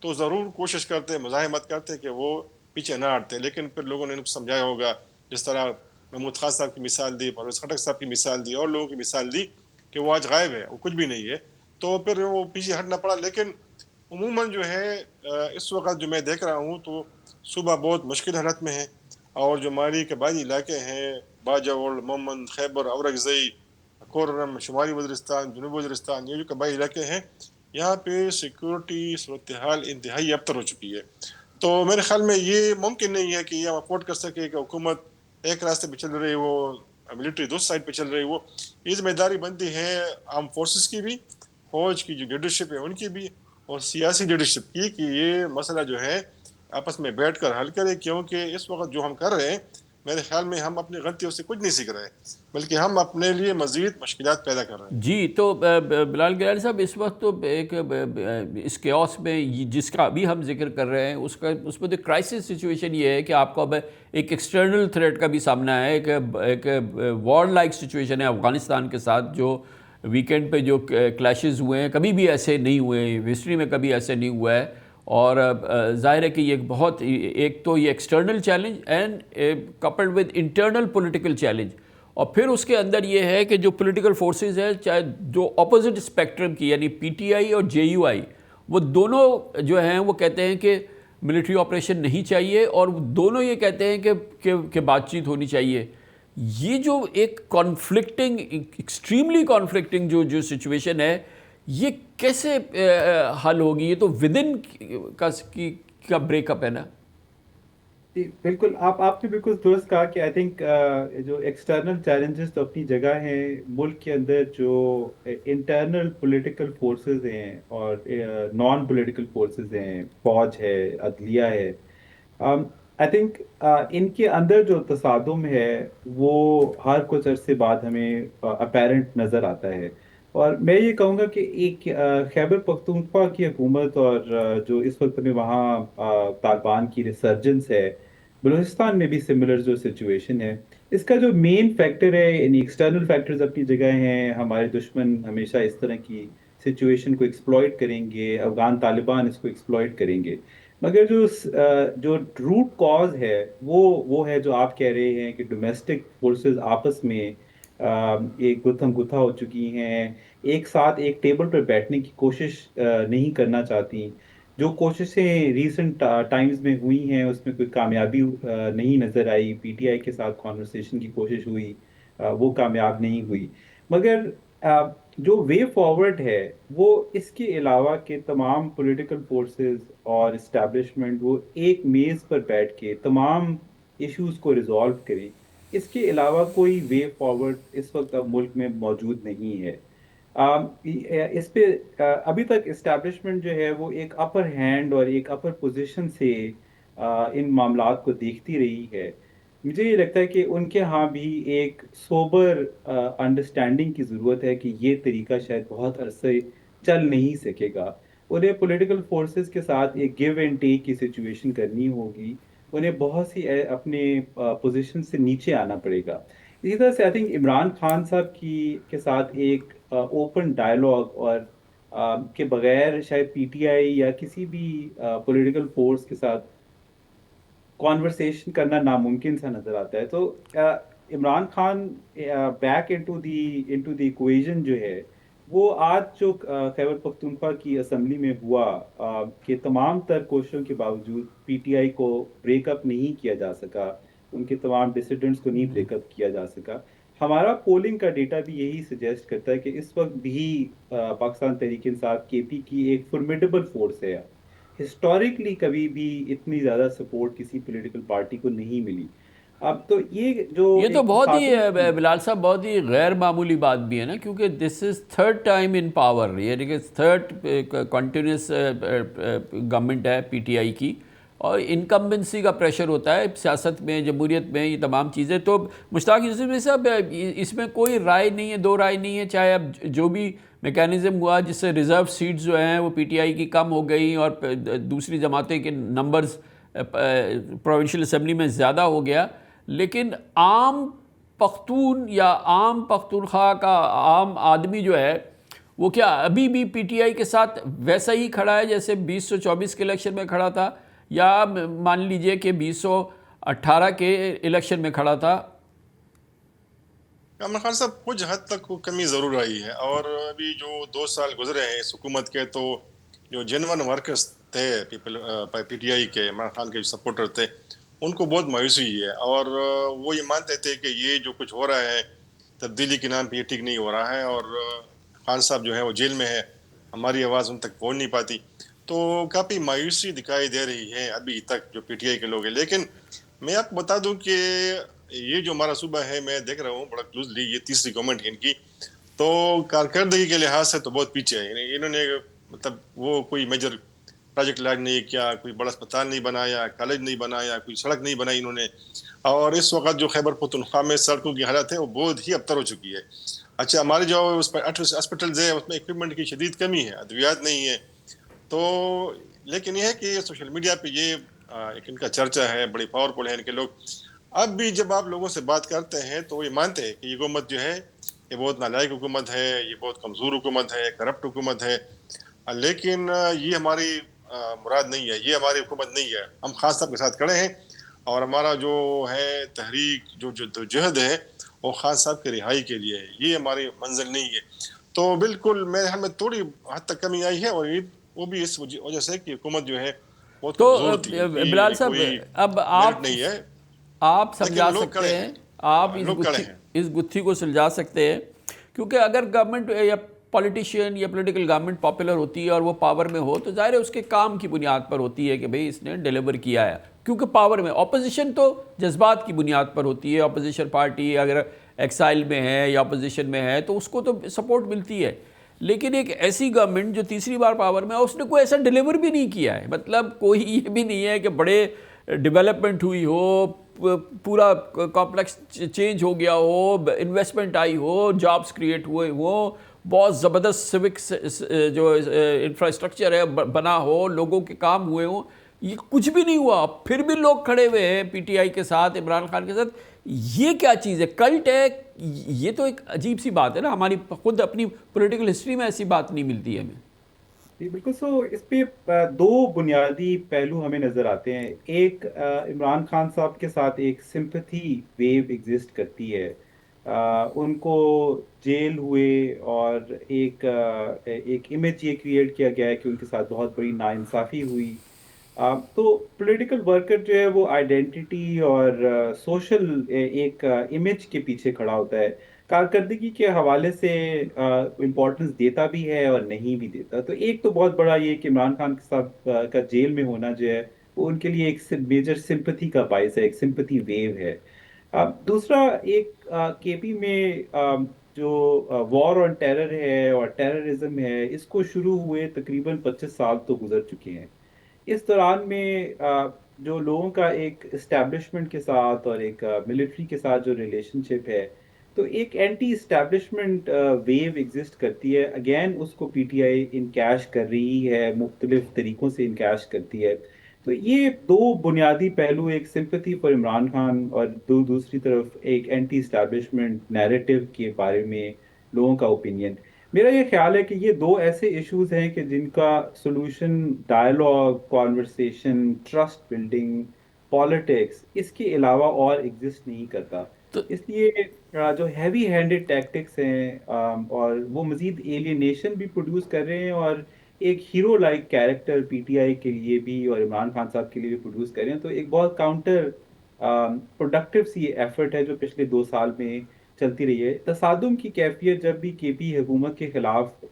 تو ضرور کوشش کرتے, مزاحمت کرتے کہ وہ پیچھے نہ ہٹتے, لیکن پھر لوگوں نے ان کو سمجھایا ہوگا, جس طرح محمود خان صاحب کی مثال دی, پرویز خٹک صاحب کی مثال دی, اور لوگوں کی مثال دی کہ وہ آج غائب ہے, وہ کچھ بھی نہیں ہے, تو پھر وہ پیچھے ہٹنا پڑا. لیکن عموماً جو ہے اس وقت جو میں دیکھ رہا ہوں تو صوبہ بہت مشکل حالت میں ہے, اور جو ہماری قبائلی علاقے ہیں, باجوڑ, مومند, خیبر, اورکزئی, کورم, شمالی وزیرستان, جنوبی وزیرستان, یہ جو قبائلی علاقے ہیں یہاں پہ سیکورٹی صورتحال انتہائی ابتر ہو چکی ہے. تو میرے خیال میں یہ ممکن نہیں ہے کہ یہ ہم افورڈ کر سکے کہ حکومت ایک راستے پہ چل رہی وہ, ملٹری دوسری سائڈ پہ چل رہی وہ. یہ ذمہ داری بنتی ہے آرم فورسز کی بھی, فوج کی جو لیڈرشپ ہے ان کی بھی, اور سیاسی لیڈرشپ کی, کہ یہ مسئلہ جو ہے آپس میں بیٹھ کر حل کرے. کیونکہ اس وقت جو ہم کر رہے ہیں میرے خیال میں ہم اپنی غلطیوں سے کچھ نہیں سیکھ رہے, بلکہ ہم اپنے لیے مزید مشکلات پیدا کر رہے ہیں. جی, تو بلال گیلانی صاحب, اس وقت تو ایک اس کیوس میں جس کا ابھی ہم ذکر کر رہے ہیں اس میں تو کرائسس سچویشن یہ ہے کہ آپ کو اب ایک ایکسٹرنل تھریٹ کا بھی سامنا ہے, ایک وار لائک سچویشن ہے افغانستان کے ساتھ, جو ویکینڈ پہ جو کلیشز ہوئے ہیں کبھی بھی ایسے نہیں ہوئے, ہسٹری میں کبھی ایسے نہیں ہوا ہے. اور ظاہر ہے کہ یہ بہت, ایک تو یہ external challenge and coupled with internal political challenge, اور پھر اس کے اندر یہ ہے کہ جو پولیٹیکل فورسز ہیں, چاہے جو اپوزٹ اسپیکٹرم کی, یعنی پی ٹی آئی اور جے یو آئی, وہ دونوں جو ہیں وہ کہتے ہیں کہ ملٹری آپریشن نہیں چاہیے, اور دونوں یہ کہتے ہیں کہ بات چیت ہونی چاہیے. یہ جو ایک کانفلکٹنگ, ایکسٹریملی کانفلکٹنگ جو سچویشن ہے, یہ کیسے حل ہوگی؟ یہ تو ود ان کا بریک اپ ہے نا. بالکل, آپ نے بالکل درست کہا کہ آئی تھنک جو ایکسٹرنل چیلنجز تو اپنی جگہ ہیں, ملک کے اندر جو انٹرنل پولیٹیکل فورسز ہیں اور نان پولیٹیکل فورسز ہیں, فوج ہے, عدلیہ ہے, آئی تھنک ان کے اندر جو تصادم ہے وہ ہر کچھ عرصے بعد ہمیں اپیرنٹ نظر آتا ہے. اور میں یہ کہوں گا کہ ایک خیبر پختونخوا کی حکومت اور جو اس وقت میں وہاں طالبان کی ریسرجنس ہے, بلوچستان میں بھی سملر جو سچویشن ہے, اس کا جو مین فیکٹر ہے, یعنی ایکسٹرنل فیکٹرز اپنی جگہ ہیں, ہمارے دشمن ہمیشہ اس طرح کی سچویشن کو ایکسپلوئٹ کریں گے, افغان طالبان اس کو ایکسپلوئٹ کریں گے, مگر جو روٹ کاز ہے وہ ہے جو آپ کہہ رہے ہیں کہ ڈومیسٹک فورسز آپس میں ایک گتھم گتھا ہو چکی ہیں, ایک ساتھ ایک ٹیبل پر بیٹھنے کی کوشش نہیں کرنا چاہتی. جو کوششیں ریسنٹ ٹائمز میں ہوئی ہیں اس میں کوئی کامیابی نہیں نظر آئی. پی ٹی آئی کے ساتھ کانورسیشن کی کوشش ہوئی, وہ کامیاب نہیں ہوئی. مگر جو وے فارورڈ ہے وہ اس کے علاوہ کہ تمام پولیٹیکل فورسز اور اسٹیبلشمنٹ وہ ایک میز پر بیٹھ کے تمام ایشوز کو ریزالو کریں, اس کے علاوہ کوئی وے فارورڈ اس وقت اب ملک میں موجود نہیں ہے. اس پہ ابھی تک اسٹیبلشمنٹ جو ہے وہ ایک اپر ہینڈ اور ایک اپر پوزیشن سے ان معاملات کو دیکھتی رہی ہے. مجھے یہ لگتا ہے کہ ان کے ہاں بھی ایک سوبر انڈرسٹینڈنگ کی ضرورت ہے کہ یہ طریقہ شاید بہت عرصے چل نہیں سکے گا. انہیں پولیٹیکل فورسز کے ساتھ ایک گیو اینڈ ٹیک کی سچویشن کرنی ہوگی. انہیں بہت سی اپنے پوزیشن سے نیچے آنا پڑے گا. اسی طرح سے آئی تھنک عمران خان صاحب کے ساتھ ایک اوپن ڈائلاگ اور کے بغیر شاید پی ٹی آئی یا کسی بھی پولیٹیکل فورس کے ساتھ کانورسیشن کرنا ناممکن سا نظر آتا ہے. تو Imran Khan back into the equation جو ہے وہ آج جو خیبر پختونخوا کی اسمبلی میں ہوا کہ تمام تر کوششوں کے باوجود پی ٹی آئی کو بریک اپ نہیں کیا جا سکا, ان کے تمام ڈسیڈنٹس کو نہیں بریک اپ کیا جا سکا. ہمارا پولنگ کا ڈیٹا بھی یہی سجیسٹ کرتا ہے کہ اس وقت بھی پاکستان تحریک انصاف کے پی کی ایک فارمیڈیبل فورس ہے. ہسٹوریکلی کبھی بھی اتنی زیادہ سپورٹ کسی پولیٹیکل پارٹی کو نہیں ملی. اب تو یہ تو بہت ہی بلال صاحب بہت ہی غیر معمولی بات بھی ہے نا, کیونکہ this is third time in power, یعنی کہ تھرڈ کنٹینیوس گورنمنٹ ہے پی ٹی آئی کی, اور انکمبنسی کا پریشر ہوتا ہے سیاست میں, جمہوریت میں, یہ تمام چیزیں. تو مشتاق یوسف صاحب اس میں کوئی رائے نہیں ہے, دو رائے نہیں ہے, چاہے اب جو بھی میکینزم ہوا جس سے ریزرو سیٹس جو ہیں وہ پی ٹی آئی کی کم ہو گئی اور دوسری جماعتیں کے نمبرز پروونشل اسمبلی میں زیادہ ہو گیا, لیکن عام پختون یا عام پختونخوا کا عام آدمی جو ہے وہ کیا ابھی بھی پی ٹی آئی کے ساتھ ویسا ہی کھڑا ہے جیسے 2024 کے الیکشن میں کھڑا تھا, یا مان لیجئے کہ 2018 کے الیکشن میں کھڑا تھا؟ عمران خان صاحب کچھ حد تک کمی ضرور آئی ہے, اور ابھی جو 2 سال گزرے ہیں اس حکومت کے, تو جو جینون ورکرز تھے پی ٹی آئی کے, عمران خان کے سپورٹر تھے, ان کو بہت مایوسی ہوئی ہے, اور وہ یہ مانتے تھے کہ یہ جو کچھ ہو رہا ہے تبدیلی کے نام پہ یہ ٹھیک نہیں ہو رہا ہے, اور خان صاحب جو ہے وہ جیل میں ہے, ہماری آواز ان تک پہنچ نہیں پاتی. تو کافی مایوسی دکھائی دے رہی ہے ابھی تک جو پی ٹی آئی کے لوگ ہیں. لیکن میں آپ کو بتا دوں کہ یہ جو ہمارا صوبہ ہے, میں دیکھ رہا ہوں بڑا کلوزلی, یہ تیسری گورنمنٹ ہے ان کی, تو کارکردگی کے لحاظ سے تو بہت پیچھے ہے. انہوں نے مطلب وہ کوئی میجر پروجیکٹ لاج نہیں کیا, کوئی بڑا اسپتال نہیں بنایا, کالج نہیں بنایا, کوئی سڑک نہیں بنائی انہوں نے. اور اس وقت جو خیبر پختونخوا میں سڑکوں کی حالت ہے وہ بہت ہی ابتر ہو چکی ہے. اچھا, ہمارے جو ہاسپٹلز ہیں اس میں اکوپمنٹ کی شدید کمی ہے, ادویات نہیں ہے. تو لیکن یہ ہے کہ سوشل میڈیا پہ یہ ایک ان کا چرچا ہے, بڑی پاورفل ہے ان کے لوگ. اب بھی جب آپ لوگوں سے بات کرتے ہیں تو یہ مانتے ہیں کہ یہ حکومت جو ہے یہ بہت نالائق حکومت ہے, یہ بہت کمزور حکومت ہے, کرپٹ حکومت ہے. لیکن یہ ہماری مراد نہیں ہے, یہ ہماری حکومت نہیں ہے. ہم خان صاحب کے ساتھ کھڑے ہیں, اور ہمارا جو ہے تحریک جو جہد ہے وہ خان صاحب کی رہائی کے لیے ہے, یہ ہماری منزل نہیں ہے. تو بالکل میرے ہم میں تھوڑی حد تک کمی آئی ہے, اور وہ بھی اس وجہ سے کہ حکومت جو ہے بہت کمزور تھی. بلال صاحب اب آپ سمجھا سکتے ہیں, آپ اس گتھی کو سلجھا سکتے ہیں, کیونکہ اگر گورنمنٹ یا پولیٹیشین یا پولیٹیکل گورنمنٹ پاپولر ہوتی ہے اور وہ پاور میں ہو تو ظاہر ہے اس کے کام کی بنیاد پر ہوتی ہے کہ بھئی اس نے ڈیلیور کیا ہے, کیونکہ پاور میں. اپوزیشن تو جذبات کی بنیاد پر ہوتی ہے, اپوزیشن پارٹی اگر ایکسائل میں ہے یا اپوزیشن میں ہے تو اس کو تو سپورٹ ملتی ہے. لیکن ایک ایسی گورنمنٹ جو تیسری بار پاور میں ہے اس نے کوئی ایسا ڈیلیور بھی نہیں کیا ہے, مطلب کوئی یہ بھی نہیں ہے کہ بڑے ڈیولپمنٹ ہوئی ہو, پورا کمپلیکس چینج ہو گیا ہو, انویسٹمنٹ آئی ہو, جابز کریٹ ہوئے ہوں, بہت زبردست سوک جو انفراسٹرکچر ہے بنا ہو, لوگوں کے کام ہوئے ہوں. یہ کچھ بھی نہیں ہوا, پھر بھی لوگ کھڑے ہوئے ہیں پی ٹی آئی کے ساتھ, عمران خان کے ساتھ. یہ کیا چیز ہے؟ کلٹ ہے؟ یہ تو ایک عجیب سی بات ہے نا, ہماری خود اپنی پولیٹیکل ہسٹری میں ایسی بات نہیں ملتی ہے ہمیں. بالکل. اس پہ 2 بنیادی پہلو ہمیں نظر آتے ہیں. ایک عمران خان صاحب کے ساتھ ایک سمپتھی ویو ایگزسٹ کرتی ہے. ان کو جیل ہوئے اور ایک امیج یہ کریٹ کیا گیا ہے کہ ان کے ساتھ بہت بڑی ناانصافی ہوئی. تو پولیٹیکل ورکر جو ہے وہ آئیڈینٹی اور سوشل ایک امیج کے پیچھے کھڑا ہوتا ہے, کارکردگی کے حوالے سے امپورٹنس دیتا بھی ہے اور نہیں بھی دیتا. تو ایک تو بہت بڑا یہ کہ عمران خان کے ساتھ کا جیل میں ہونا جو ہے وہ ان کے لیے ایک میجر سمپتھی کا باعث ہے, ایک سمپتھی ویو ہے. دوسرا ایک کے پی میں جو وار آن ٹیرر ہے اور ٹیررزم ہے، اس کو شروع ہوئے تقریباً 25 سال تو گزر چکے ہیں۔ اس دوران میں جو لوگوں کا ایک اسٹیبلشمنٹ کے ساتھ اور ایک ملٹری کے ساتھ جو ریلیشن شپ ہے، تو ایک اینٹی اسٹیبلشمنٹ ویو ایگزسٹ کرتی ہے۔ اگین اس کو پی ٹی آئی انکیش کر رہی ہے، مختلف طریقوں سے انکیش کرتی ہے۔ تو یہ دو بنیادی پہلو، ایک سمپتھی فار عمران خان اور دوسری طرف ایک اینٹی اسٹیبلشمنٹ نیریٹو کے بارے میں لوگوں کا اوپینین۔ میرا یہ خیال ہے کہ یہ دو ایسے ایشوز ہیں کہ جن کا solution dialogue, conversation, trust building, politics اس کے علاوہ اور ایگزسٹ نہیں کرتا۔ تو اس لیے جو ہیوی ہینڈڈ ٹیکٹکس ہیں اور وہ مزید ایلینیشن بھی پروڈیوس کر رہے ہیں، اور ایک hero like character P T I کے لیے بھی اور عمران خان صاحب کے لیے بھی پروڈیوس کر رہے ہیں، تو ایک بہت کاؤنٹر پروڈکٹیو سی ایفرٹ ہے جو پچھلے 2 سال میں چلتی رہی ہے۔ تصادم کی کیفیت جب بھی کے پی حکومت کے خلاف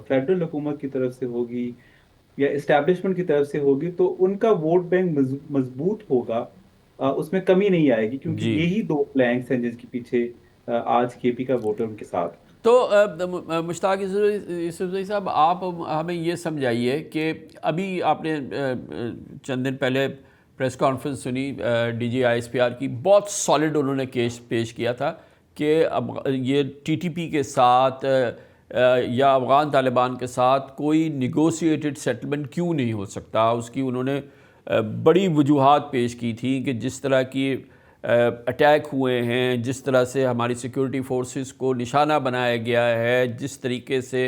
فیڈرل حکومت کی طرف سے ہوگی یا اسٹیبلشمنٹ کی طرف سے ہوگی، تو ان کا ووٹ بینک مضبوط ہوگا، اس میں کمی نہیں آئے گی، کیونکہ جی، یہی دو فلینکس ہیں جس کے پیچھے آج کے پی کا ووٹر ان کے ساتھ۔ تو مشتاق یوسفزئی صاحب، آپ ہمیں یہ سمجھائیے کہ ابھی آپ نے چند دن پہلے پریس کانفرنس سنی G G I S P R کی، بہت سالڈ انہوں نے کیس پیش کیا تھا کہ اب یہ ٹی ٹی پی کے ساتھ یا افغان طالبان کے ساتھ کوئی نیگوسیٹڈ سیٹلمنٹ کیوں نہیں ہو سکتا۔ اس کی انہوں نے بڑی وجوہات پیش کی تھیں کہ جس طرح کی اٹیک ہوئے ہیں، جس طرح سے ہماری سیکورٹی فورسز کو نشانہ بنایا گیا ہے، جس طریقے سے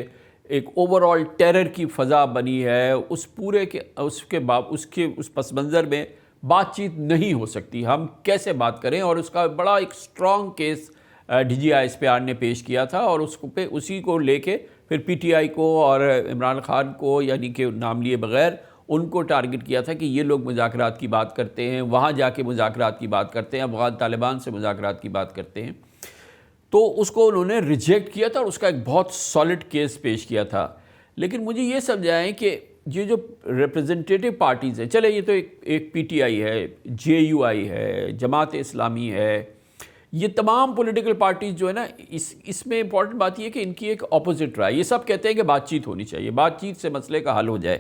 ایک اوور آل ٹیرر کی فضا بنی ہے، اس پورے کے اس پس منظر میں بات چیت نہیں ہو سکتی۔ ہم کیسے بات کریں؟ اور اس کا بڑا ایک strong case D G I S P R نے پیش کیا تھا، اور اسی کو لے کے پھر پی ٹی آئی کو اور عمران خان کو، یعنی کہ نام لیے بغیر، ان کو ٹارگٹ کیا تھا کہ یہ لوگ مذاکرات کی بات کرتے ہیں، وہاں جا کے مذاکرات کی بات کرتے ہیں، افغان طالبان سے مذاکرات کی بات کرتے ہیں۔ تو اس کو انہوں نے ریجیکٹ کیا تھا اور اس کا ایک بہت سالڈ کیس پیش کیا تھا۔ لیکن مجھے یہ سمجھائیں کہ یہ جو ریپریزنٹیٹیو پارٹیز ہیں، چلے یہ تو ایک پی ٹی آئی ہے، جے یو آئی ہے، جماعت اسلامی ہے، یہ تمام پولیٹیکل پارٹیز جو ہے نا، اس میں امپورٹنٹ بات یہ ہے کہ ان کی ایک اپوزٹ رائے، یہ سب کہتے ہیں کہ بات چیت ہونی چاہیے، بات چیت سے مسئلے کا حل ہو جائے۔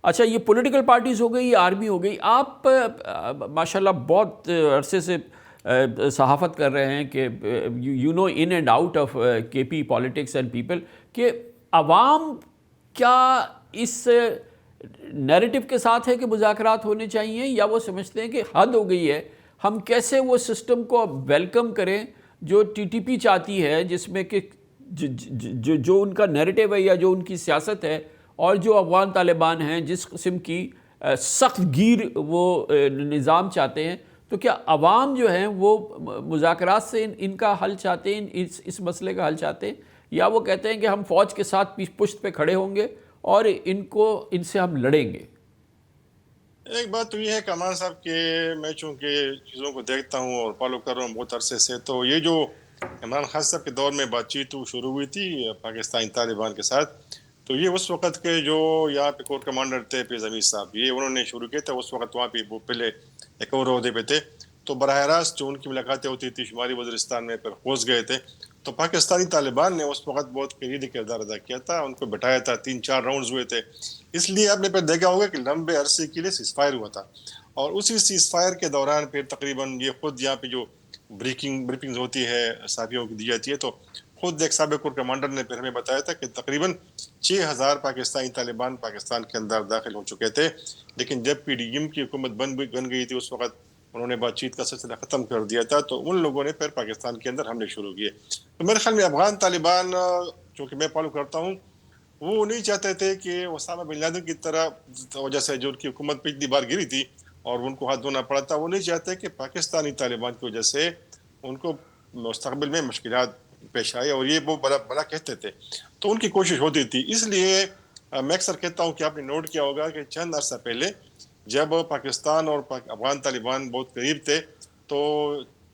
اچھا، یہ پولیٹیکل پارٹیز ہو گئی، یہ آرمی ہو گئی۔ آپ ماشاءاللہ بہت عرصے سے صحافت کر رہے ہیں کہ you know in and out of K P politics and people, کہ عوام کیا اس نیریٹو کے ساتھ ہے کہ مذاکرات ہونے چاہیے، یا وہ سمجھتے ہیں کہ حد ہو گئی ہے، ہم کیسے وہ سسٹم کو ویلکم کریں جو ٹی ٹی پی چاہتی ہے، جس میں کہ جو ان کا نیریٹو ہے یا جو ان کی سیاست ہے، اور جو افغان طالبان ہیں جس قسم کی سخت گیر وہ نظام چاہتے ہیں، تو کیا عوام جو ہیں وہ مذاکرات سے ان کا حل چاہتے ہیں، اس مسئلے کا حل چاہتے ہیں، یا وہ کہتے ہیں کہ ہم فوج کے ساتھ پشت پہ کھڑے ہوں گے اور ان سے ہم لڑیں گے؟ ایک بات تو یہ ہے کمال صاحب کہ میں چونکہ چیزوں کو دیکھتا ہوں اور فالو کر رہا ہوں بہت عرصے سے، تو یہ جو عمران خان صاحب کے دور میں بات چیت شروع ہوئی تھی پاکستانی طالبان کے ساتھ، تو یہ اس وقت کے جو یہاں پہ کور کمانڈر تھے پیر ضمیر صاحب، یہ انہوں نے شروع کیا تھا۔ اس وقت وہاں پہ وہ پہلے ایک اور عہدے پہ تھے، تو براہ راست جو ان کی ملاقاتیں ہوتی تھی شمالی وزیرستان میں، پھر خوض گئے تھے، تو پاکستانی طالبان نے اس وقت بہت کلیدی کردار ادا کیا تھا، ان کو بٹھایا تھا، 3-4 راؤنڈز ہوئے تھے۔ اس لیے آپ نے پھر دیکھا ہوگا کہ لمبے عرصے کے لیے سیز فائر ہوا تھا، اور اسی سیز فائر کے دوران پھر تقریباً یہ خود یہاں پہ جو بریفنگز ہوتی ہے صحافیوں کی دی جاتی ہے، تو خود ایک سابق کور کمانڈر نے پھر ہمیں بتایا تھا کہ تقریباً 6000 پاکستانی طالبان پاکستان کے اندر داخل ہو چکے تھے، لیکن جب پی ڈی ایم کی حکومت بن گئی تھی، اس وقت انہوں نے بات چیت کا سلسلہ ختم کر دیا تھا، تو ان لوگوں نے پھر پاکستان کے اندر حملے شروع کیے۔ تو میرے خیال میں افغان طالبان چونکہ میں فالو کرتا ہوں، وہ نہیں چاہتے تھے کہ اسامہ بن لادن کی طرح وجہ سے جو ان کی حکومت پچھلی بار گری تھی اور ان کو ہاتھ دھونا پڑا تھا، وہ نہیں چاہتے کہ پاکستانی طالبان کی وجہ سے ان کو مستقبل میں مشکلات پیش آئے، اور یہ وہ بڑا کہتے تھے، تو ان کی کوشش ہوتی تھی۔ اس لیے میں اکثر کہتا ہوں کہ آپ نے نوٹ کیا ہوگا کہ چند عرصہ پہلے جب پاکستان اور افغان طالبان بہت قریب تھے، تو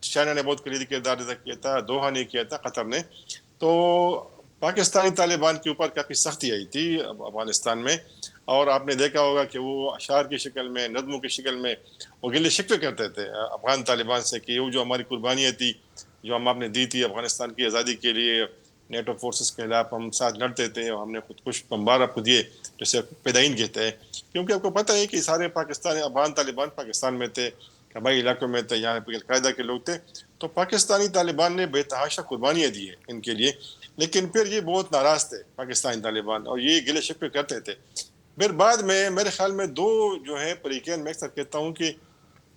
چائنا نے بہت کلیدی کردار ادا کیا تھا، دوحہ نے کیا تھا، قطر نے، تو پاکستانی طالبان کے اوپر کافی سختی آئی تھی افغانستان میں، اور آپ نے دیکھا ہوگا کہ وہ اشعار کی شکل میں، نظموں کی شکل میں وہ گلے شکوے کرتے تھے افغان طالبان سے کہ وہ جو ہماری قربانیاں تھی، جو ہم آپ نے دی تھی افغانستان کی آزادی کے لیے، نیٹو فورسز کے خلاف ہم ساتھ لڑتے تھے اور ہم نے خود کش بمبار آپ کو دیے، جیسے پیدائین کہتے ہیں، کیونکہ آپ کو پتہ ہے کہ سارے پاکستانی افغان طالبان پاکستان میں تھے، قبائلی علاقوں میں تھے، یہاں پہ القاعدہ کے لوگ تھے، تو پاکستانی طالبان نے بے تحاشا قربانیاں دی ہیں ان کے لیے، لیکن پھر یہ بہت ناراض تھے پاکستانی طالبان اور یہ گلے شکوے کرتے تھے۔ پھر بعد میں میرے خیال میں دو جو ہے فریقین، میں اکثر کہتا ہوں کہ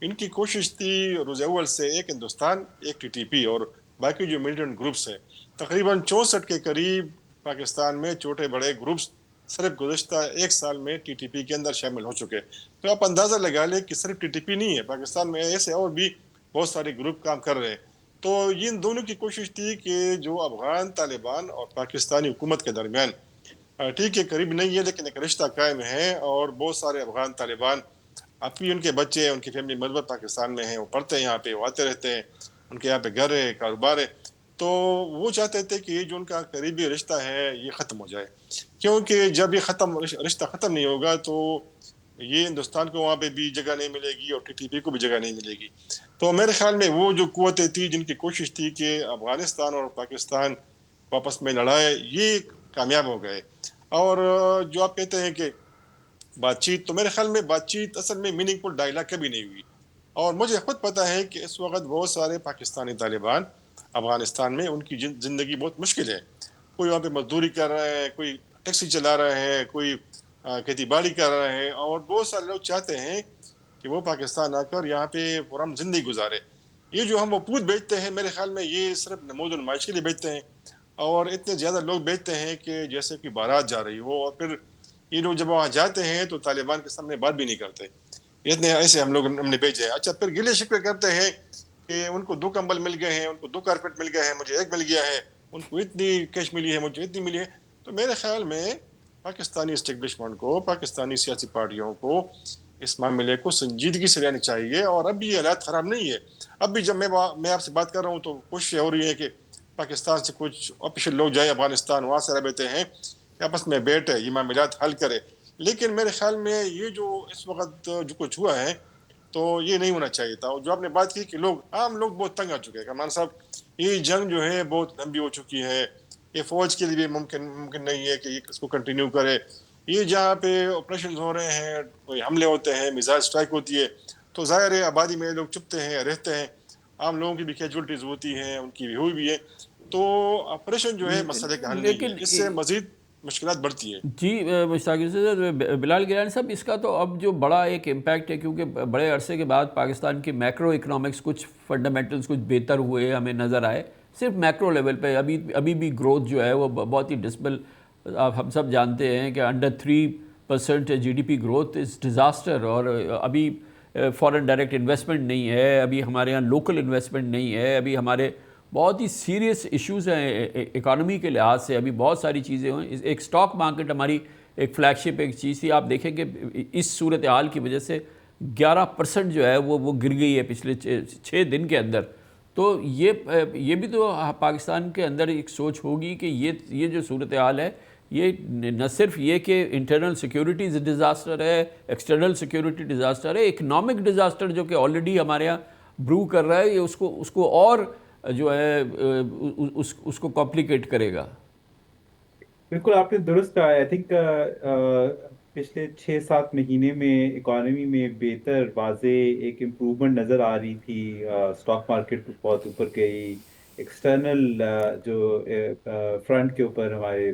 ان کی کوشش تھی روز اول سے، ایک ہندوستان، ایک ٹی ٹی پی اور باقی جو ملیٹنٹ گروپس ہیں، تقریباً 64 کے قریب پاکستان میں چھوٹے بڑے گروپس صرف گزشتہ ایک سال میں ٹی ٹی پی کے اندر شامل ہو چکے، تو آپ اندازہ لگا لیں کہ صرف ٹی ٹی پی نہیں ہے، پاکستان میں ایسے اور بھی بہت سارے گروپ کام کر رہے ہیں۔ تو ان دونوں کی کوشش تھی کہ جو افغان طالبان اور پاکستانی حکومت کے درمیان ٹھیک ہے قریب نہیں ہے لیکن ایک رشتہ قائم ہے، اور بہت سارے افغان طالبان اب بھی ان کے بچے ہیں، ان کی فیملی ممبر پاکستان میں ہیں، وہ پڑھتے ہیں یہاں پہ، وہ آتے رہتے ہیں، ان کے یہاں پہ گھر ہے، کاروبار ہے، تو وہ چاہتے تھے کہ یہ جو ان کا قریبی رشتہ ہے یہ ختم ہو جائے، کیونکہ جب یہ رشتہ ختم نہیں ہوگا تو یہ ہندوستان کو وہاں پہ بھی جگہ نہیں ملے گی اور ٹی ٹی پی کو بھی جگہ نہیں ملے گی۔ تو میرے خیال میں وہ جو قوتیں تھیں جن کی کوشش تھی کہ افغانستان اور پاکستان واپس میں لڑائے، یہ کامیاب ہو گئے۔ اور جو آپ کہتے ہیں کہ بات چیت، تو میرے خیال میں بات چیت اصل میں میننگ فل ڈائلاگ کبھی نہیں ہوئی، اور مجھے خود پتہ ہے کہ اس وقت بہت سارے پاکستانی طالبان افغانستان میں ان کی زندگی بہت مشکل ہے، کوئی وہاں پہ مزدوری کر رہے ہیں، کوئی ٹیکسی چلا رہے ہیں، کوئی کھیتی باڑی کر رہے ہیں، اور بہت سارے لوگ چاہتے ہیں کہ وہ پاکستان آ کر یہاں پہ پرامن زندگی گزارے۔ یہ جو ہم وہ پود بیچتے ہیں میرے خیال میں یہ صرف نمود و نمائش کے لیے بیچتے ہیں، اور اتنے زیادہ لوگ بیچتے ہیں کہ جیسے کہ بارات جا رہی ہو، اور پھر یہ لوگ جب وہاں جاتے ہیں تو طالبان کے سامنے بات بھی نہیں کرتے، اتنے ایسے ہم نے بھیجے ہیں۔ اچھا، پھر گلے شکوے کرتے ہیں کہ ان کو 2 کمبل مل گئے ہیں، ان کو 2 کارپیٹ مل گئے ہیں، مجھے 1 مل گیا ہے، ان کو اتنی کیش ملی ہے، مجھے اتنی ملی ہے۔ تو میرے خیال میں پاکستانی اسٹیبلشمنٹ کو، پاکستانی سیاسی پارٹیوں کو اس معاملے کو سنجیدگی سے لینا چاہیے، اور اب بھی یہ حالات خراب نہیں ہے۔ اب بھی جب میں آپ سے بات کر رہا ہوں تو کوشش ہو رہی ہے کہ پاکستان سے کچھ آفیشل لوگ جائیں افغانستان، وہاں سے رابطے ہیں، آپس میں بیٹھے یہ معاملات حل کرے، لیکن میرے خیال میں یہ جو اس وقت جو کچھ ہوا ہے تو یہ نہیں ہونا چاہیے تھا۔ اور جو آپ نے بات کی کہ عام لوگ بہت تنگ آ چکے ہیں، کمان صاحب یہ جنگ جو ہے بہت لمبی ہو چکی ہے، یہ فوج کے لیے بھی ممکن نہیں ہے کہ یہ اس کو کنٹینیو کرے، یہ جہاں پہ آپریشنز ہو رہے ہیں، کوئی حملے ہوتے ہیں، میزائل اسٹرائک ہوتی ہے، تو ظاہر ہے آبادی میں لوگ چپتے ہیں، رہتے ہیں، عام لوگوں کی بھی کیجولٹیز ہوتی ہیں، ان کی بھی ہوئی بھی ہے، تو آپریشن جو ہے مسئلے کا حل نہیں ہے، لیکن اس سے مزید مشکلات بڑھتی ہیں۔ جی مشتاق سے بلال گیلانی صاحب، اس کا تو اب جو بڑا ایک امپیکٹ ہے، کیونکہ بڑے عرصے کے بعد پاکستان کی میکرو اکنامکس کچھ فنڈامنٹلز کچھ بہتر ہوئے ہمیں نظر آئے، صرف میکرو لیول پہ ابھی بھی گروتھ جو ہے وہ بہت ہی ڈسبل، ہم سب جانتے ہیں کہ under 3% G D P growth is disaster, اور ابھی فارن ڈائریکٹ انویسٹمنٹ نہیں ہے، ابھی ہمارے یہاں لوکل انویسٹمنٹ نہیں ہے، ابھی ہمارے بہت ہی سیریس ایشوز ہیں اکانومی کے لحاظ سے، ابھی بہت ساری چیزیں ہوئیں۔ ایک سٹاک مارکیٹ ہماری ایک فلیگ شپ ایک چیز تھی، آپ دیکھیں کہ اس صورتحال کی وجہ سے 11% جو ہے وہ گر گئی ہے پچھلے 6 دن کے اندر۔ تو یہ بھی تو پاکستان کے اندر ایک سوچ ہوگی کہ یہ جو صورتحال ہے، یہ نہ صرف یہ کہ انٹرنل سیکیورٹی ڈیزاسٹر ہے، ایکسٹرنل سیکیورٹی ڈیزاسٹر ہے، اکنامک ڈیزاسٹر جو کہ آلریڈی ہمارے یہاں برو کر رہا ہے، یہ اس کو اور جو ہے اس کو کمپلیکیٹ کرے گا۔ بالکل آپ نے درست کہا ہے۔ آئی تھنک پچھلے 6-7 مہینے میں اکانومی میں بہتر واضح ایک امپروومنٹ نظر آ رہی تھی، اسٹاک مارکیٹ بہت اوپر گئی، ایکسٹرنل جو فرنٹ کے اوپر ہمارے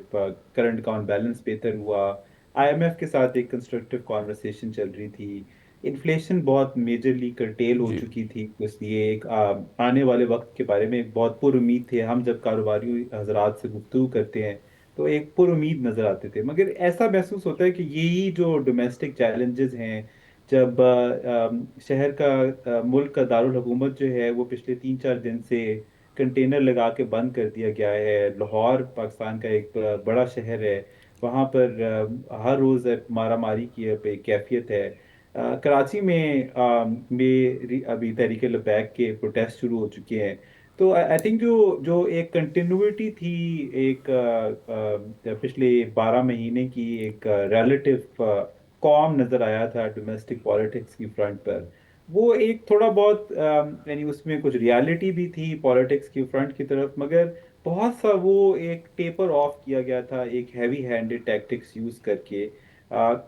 کرنٹ اکاؤنٹ بیلنس بہتر ہوا، آئی ایم ایف کے ساتھ ایک کنسٹرکٹیو کانورسیشن چل رہی تھی، انفلیشن بہت میجرلی کرٹیل ہو جی چکی تھی، اس لیے ایک آنے والے وقت کے بارے میں بہت پر امید تھے۔ ہم جب کاروباری حضرات سے گفتگو کرتے ہیں تو ایک پر امید نظر آتے تھے، مگر ایسا محسوس ہوتا ہے کہ یہی جو ڈومیسٹک چیلنجز ہیں، جب شہر کا ملک کا دارالحکومت جو ہے وہ پچھلے 3-4 دن سے کنٹینر لگا کے بند کر دیا گیا ہے، لاہور پاکستان کا ایک بڑا شہر ہے، وہاں پر ہر روز مارا ماری کی ایک کیفیت ہے۔ کراچی میں ابھی تحریک لبیک کے پروٹیسٹ شروع ہو چکے ہیں، تو آئی تھنک جو ایک کنٹینیوٹی تھی ایک پچھلے 12 مہینے کی ایک ریلیٹیو کام نظر آیا تھا ڈومیسٹک پالیٹکس کی فرنٹ پر، وہ ایک تھوڑا بہت یعنی اس میں کچھ ریالٹی بھی تھی پالیٹکس کی فرنٹ کی طرف، مگر بہت سا وہ ایک ٹیپر آف کیا گیا تھا ایک ہیوی ہینڈڈ ٹیکٹکس یوز کر کے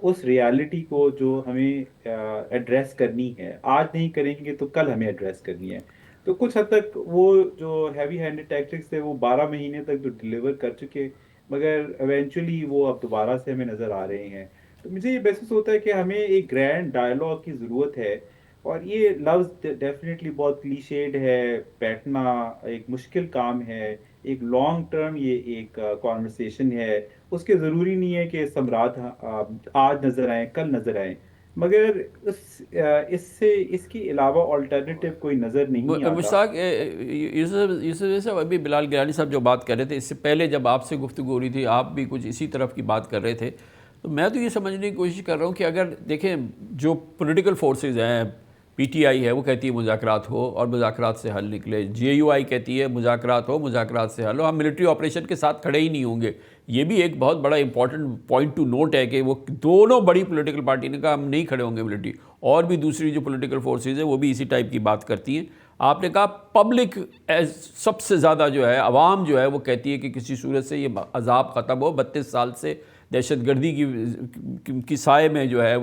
اس ریالٹی کو جو ہمیں ایڈریس کرنی ہے، آج نہیں کریں گے تو کل ہمیں ایڈریس کرنی ہے۔ تو کچھ حد تک وہ جو ہیوی ہینڈڈ ٹیکٹکس تھے وہ 12 مہینے تک تو ڈلیور کر چکے، مگر ایونچولی وہ اب دوبارہ سے ہمیں نظر آ رہے ہیں۔ تو مجھے یہ محسوس ہوتا ہے کہ ہمیں ایک گرینڈ ڈائلاگ کی ضرورت ہے، اور یہ لفظ ڈیفینیٹلی بہت کلیشیڈ ہے، بیٹھنا ایک مشکل کام ہے، ایک لانگ ٹرم یہ ایک کانورسیشن ہے، اس کے ضروری نہیں ہے کہ ثمرات آج نظر آئیں کل نظر آئیں، مگر اس کے علاوہ آلٹرنیٹیو کوئی نظر نہیں آتا۔ مشتاق یوسف صاحب، ابھی بلال گیلانی صاحب جو بات کر رہے تھے، اس سے پہلے جب آپ سے گفتگو ہو رہی تھی آپ بھی کچھ اسی طرف کی بات کر رہے تھے، تو میں تو یہ سمجھنے کی کوشش کر رہا ہوں کہ اگر دیکھیں جو پولیٹیکل فورسز ہیں، پی ٹی آئی ہے وہ کہتی ہے مذاکرات ہو اور مذاکرات سے حل نکلے، جے یو آئی کہتی ہے مذاکرات ہو مذاکرات سے حل ہو، ہم ملٹری آپریشن کے ساتھ کھڑے ہی نہیں ہوں گے۔ یہ بھی ایک بہت بڑا امپورٹنٹ پوائنٹ ٹو نوٹ ہے کہ وہ دونوں بڑی پولیٹیکل پارٹی نے کہا ہم نہیں کھڑے ہوں گے ملٹری، اور بھی دوسری جو پولیٹیکل فورسز ہیں وہ بھی اسی ٹائپ کی بات کرتی ہیں۔ آپ نے کہا پبلک سب سے زیادہ جو ہے عوام جو ہے وہ کہتی ہے کہ کسی صورت سے یہ عذاب ختم ہو، 32 سال سے دہشت گردی کی سائے میں جو ہے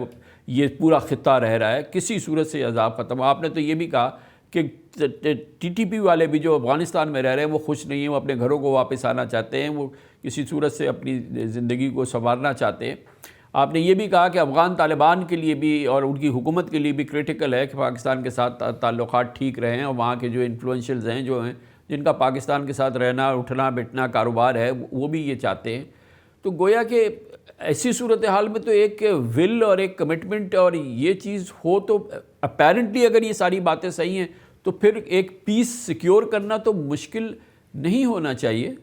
یہ پورا خطہ رہ رہا ہے، کسی صورت سے عذاب ختم ہو۔ آپ نے تو یہ بھی کہا کہ ٹی ٹی پی والے بھی جو افغانستان میں رہ رہے ہیں وہ خوش نہیں ہیں، وہ اپنے گھروں کو واپس آنا چاہتے ہیں، وہ کسی صورت سے اپنی زندگی کو سنوارنا چاہتے ہیں۔ آپ نے یہ بھی کہا کہ افغان طالبان کے لیے بھی اور ان کی حکومت کے لیے بھی کریٹیکل ہے کہ پاکستان کے ساتھ تعلقات ٹھیک رہیں، اور وہاں کے جو انفلوئنشلز ہیں جو ہیں جن کا پاکستان کے ساتھ رہنا اٹھنا بیٹھنا کاروبار ہے وہ بھی یہ چاہتے ہیں۔ تو گویا کہ ایسی صورتحال میں تو ایک ول اور ایک کمٹمنٹ اور یہ چیز ہو تو اپیرنٹلی اگر یہ ساری باتیں صحیح ہیں تو پھر ایک پیس سیکیور کرنا تو مشکل نہیں ہونا چاہیے۔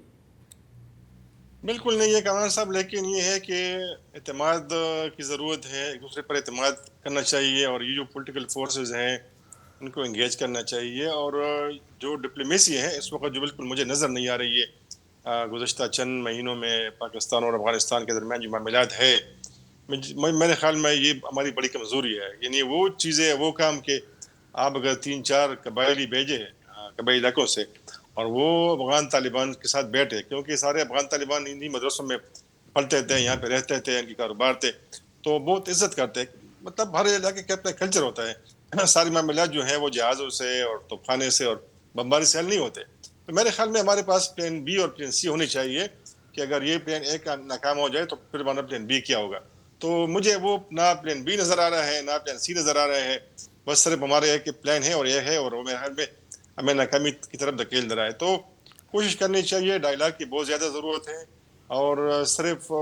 بالکل نہیں ہے کامران صاحب، لیکن یہ ہے کہ اعتماد کی ضرورت ہے، ایک دوسرے پر اعتماد کرنا چاہیے، اور یہ جو پولیٹیکل فورسز ہیں ان کو انگیج کرنا چاہیے، اور جو ڈپلومیسی ہے اس وقت جو بالکل مجھے نظر نہیں آ رہی ہے گزشتہ چند مہینوں میں پاکستان اور افغانستان کے درمیان جو معاملات ہے، میرے خیال میں یہ ہماری بڑی کمزوری ہے۔ یعنی وہ چیزیں وہ کام کہ آپ اگر 3-4 قبائلی بھیجے قبائلی علاقوں سے اور وہ افغان طالبان کے ساتھ بیٹھے، کیونکہ سارے افغان طالبان انہی مدرسوں میں پڑھتے تھے، یہاں پہ رہتے تھے، ان کی کاروبار تھے، تو بہت عزت کرتے، مطلب ہر علاقے کا اپنا کلچر ہوتا ہے، سارے معاملات جو ہیں وہ جہازوں سے اور توپخانے سے اور بمباری سے حل نہیں ہوتے۔ تو میرے خیال میں ہمارے پاس پلان بی اور پلان سی ہونی چاہیے کہ اگر یہ پلان اے کا ناکام ہو جائے تو پھر ہمارا پلان بی کیا ہوگا۔ تو مجھے وہ نہ پلان بی نظر آ رہا ہے نہ پلان سی نظر آ رہا ہے، بس صرف ہمارے ایک پلان ہے اور یہ ہے، اور وہ میرے خیال میں ہمیں ناکامی کی طرف دھکیل رہا ہے۔ تو کوشش کرنی چاہیے، ڈائلاگ کی بہت زیادہ ضرورت ہے، اور صرف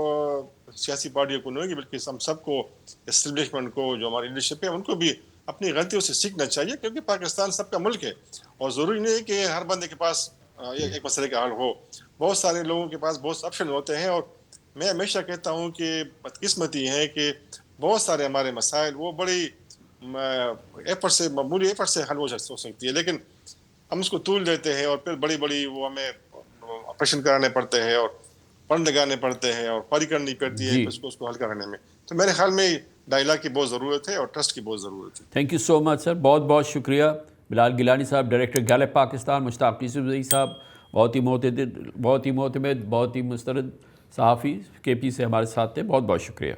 سیاسی پارٹیوں کو نہیں بلکہ ہم سب کو، اسٹیبلشمنٹ کو، جو ہماری لیڈرشپ ہے ان کو بھی اپنی غلطیوں سے سیکھنا چاہیے، کیونکہ پاکستان سب کا ملک ہے، اور ضروری نہیں ہے کہ ہر بندے کے پاس ایک مسئلے کا حل ہو، بہت سارے لوگوں کے پاس بہت آپشن ہوتے ہیں، اور میں ہمیشہ کہتا ہوں کہ بدقسمتی ہے کہ بہت سارے ہمارے مسائل وہ بڑی ایفرٹ سے، معمولی ایفرٹ سے حل ہو سکتی ہے، لیکن ہم اس کو طول دیتے ہیں اور پھر بڑی بڑی وہ ہمیں آپریشن کرانے پڑتے ہیں اور فنڈ لگانے پڑتے ہیں اور پاری کرنی پڑتی ہے اس کو حل کرنے میں۔ تو میرے خیال میں ڈائلاگ کی بہت ضرورت ہے اور ٹرسٹ کی بہت ضرورت ہے۔ تھینک یو سو مچ سر، بہت بہت شکریہ بلال گیلانی صاحب، ڈائریکٹر گیلپ پاکستان، مشتاق یوسف صاحب، بہت ہی معتمد بہت ہی مستند صحافی کے پی سے ہمارے ساتھ تھے، بہت بہت شکریہ۔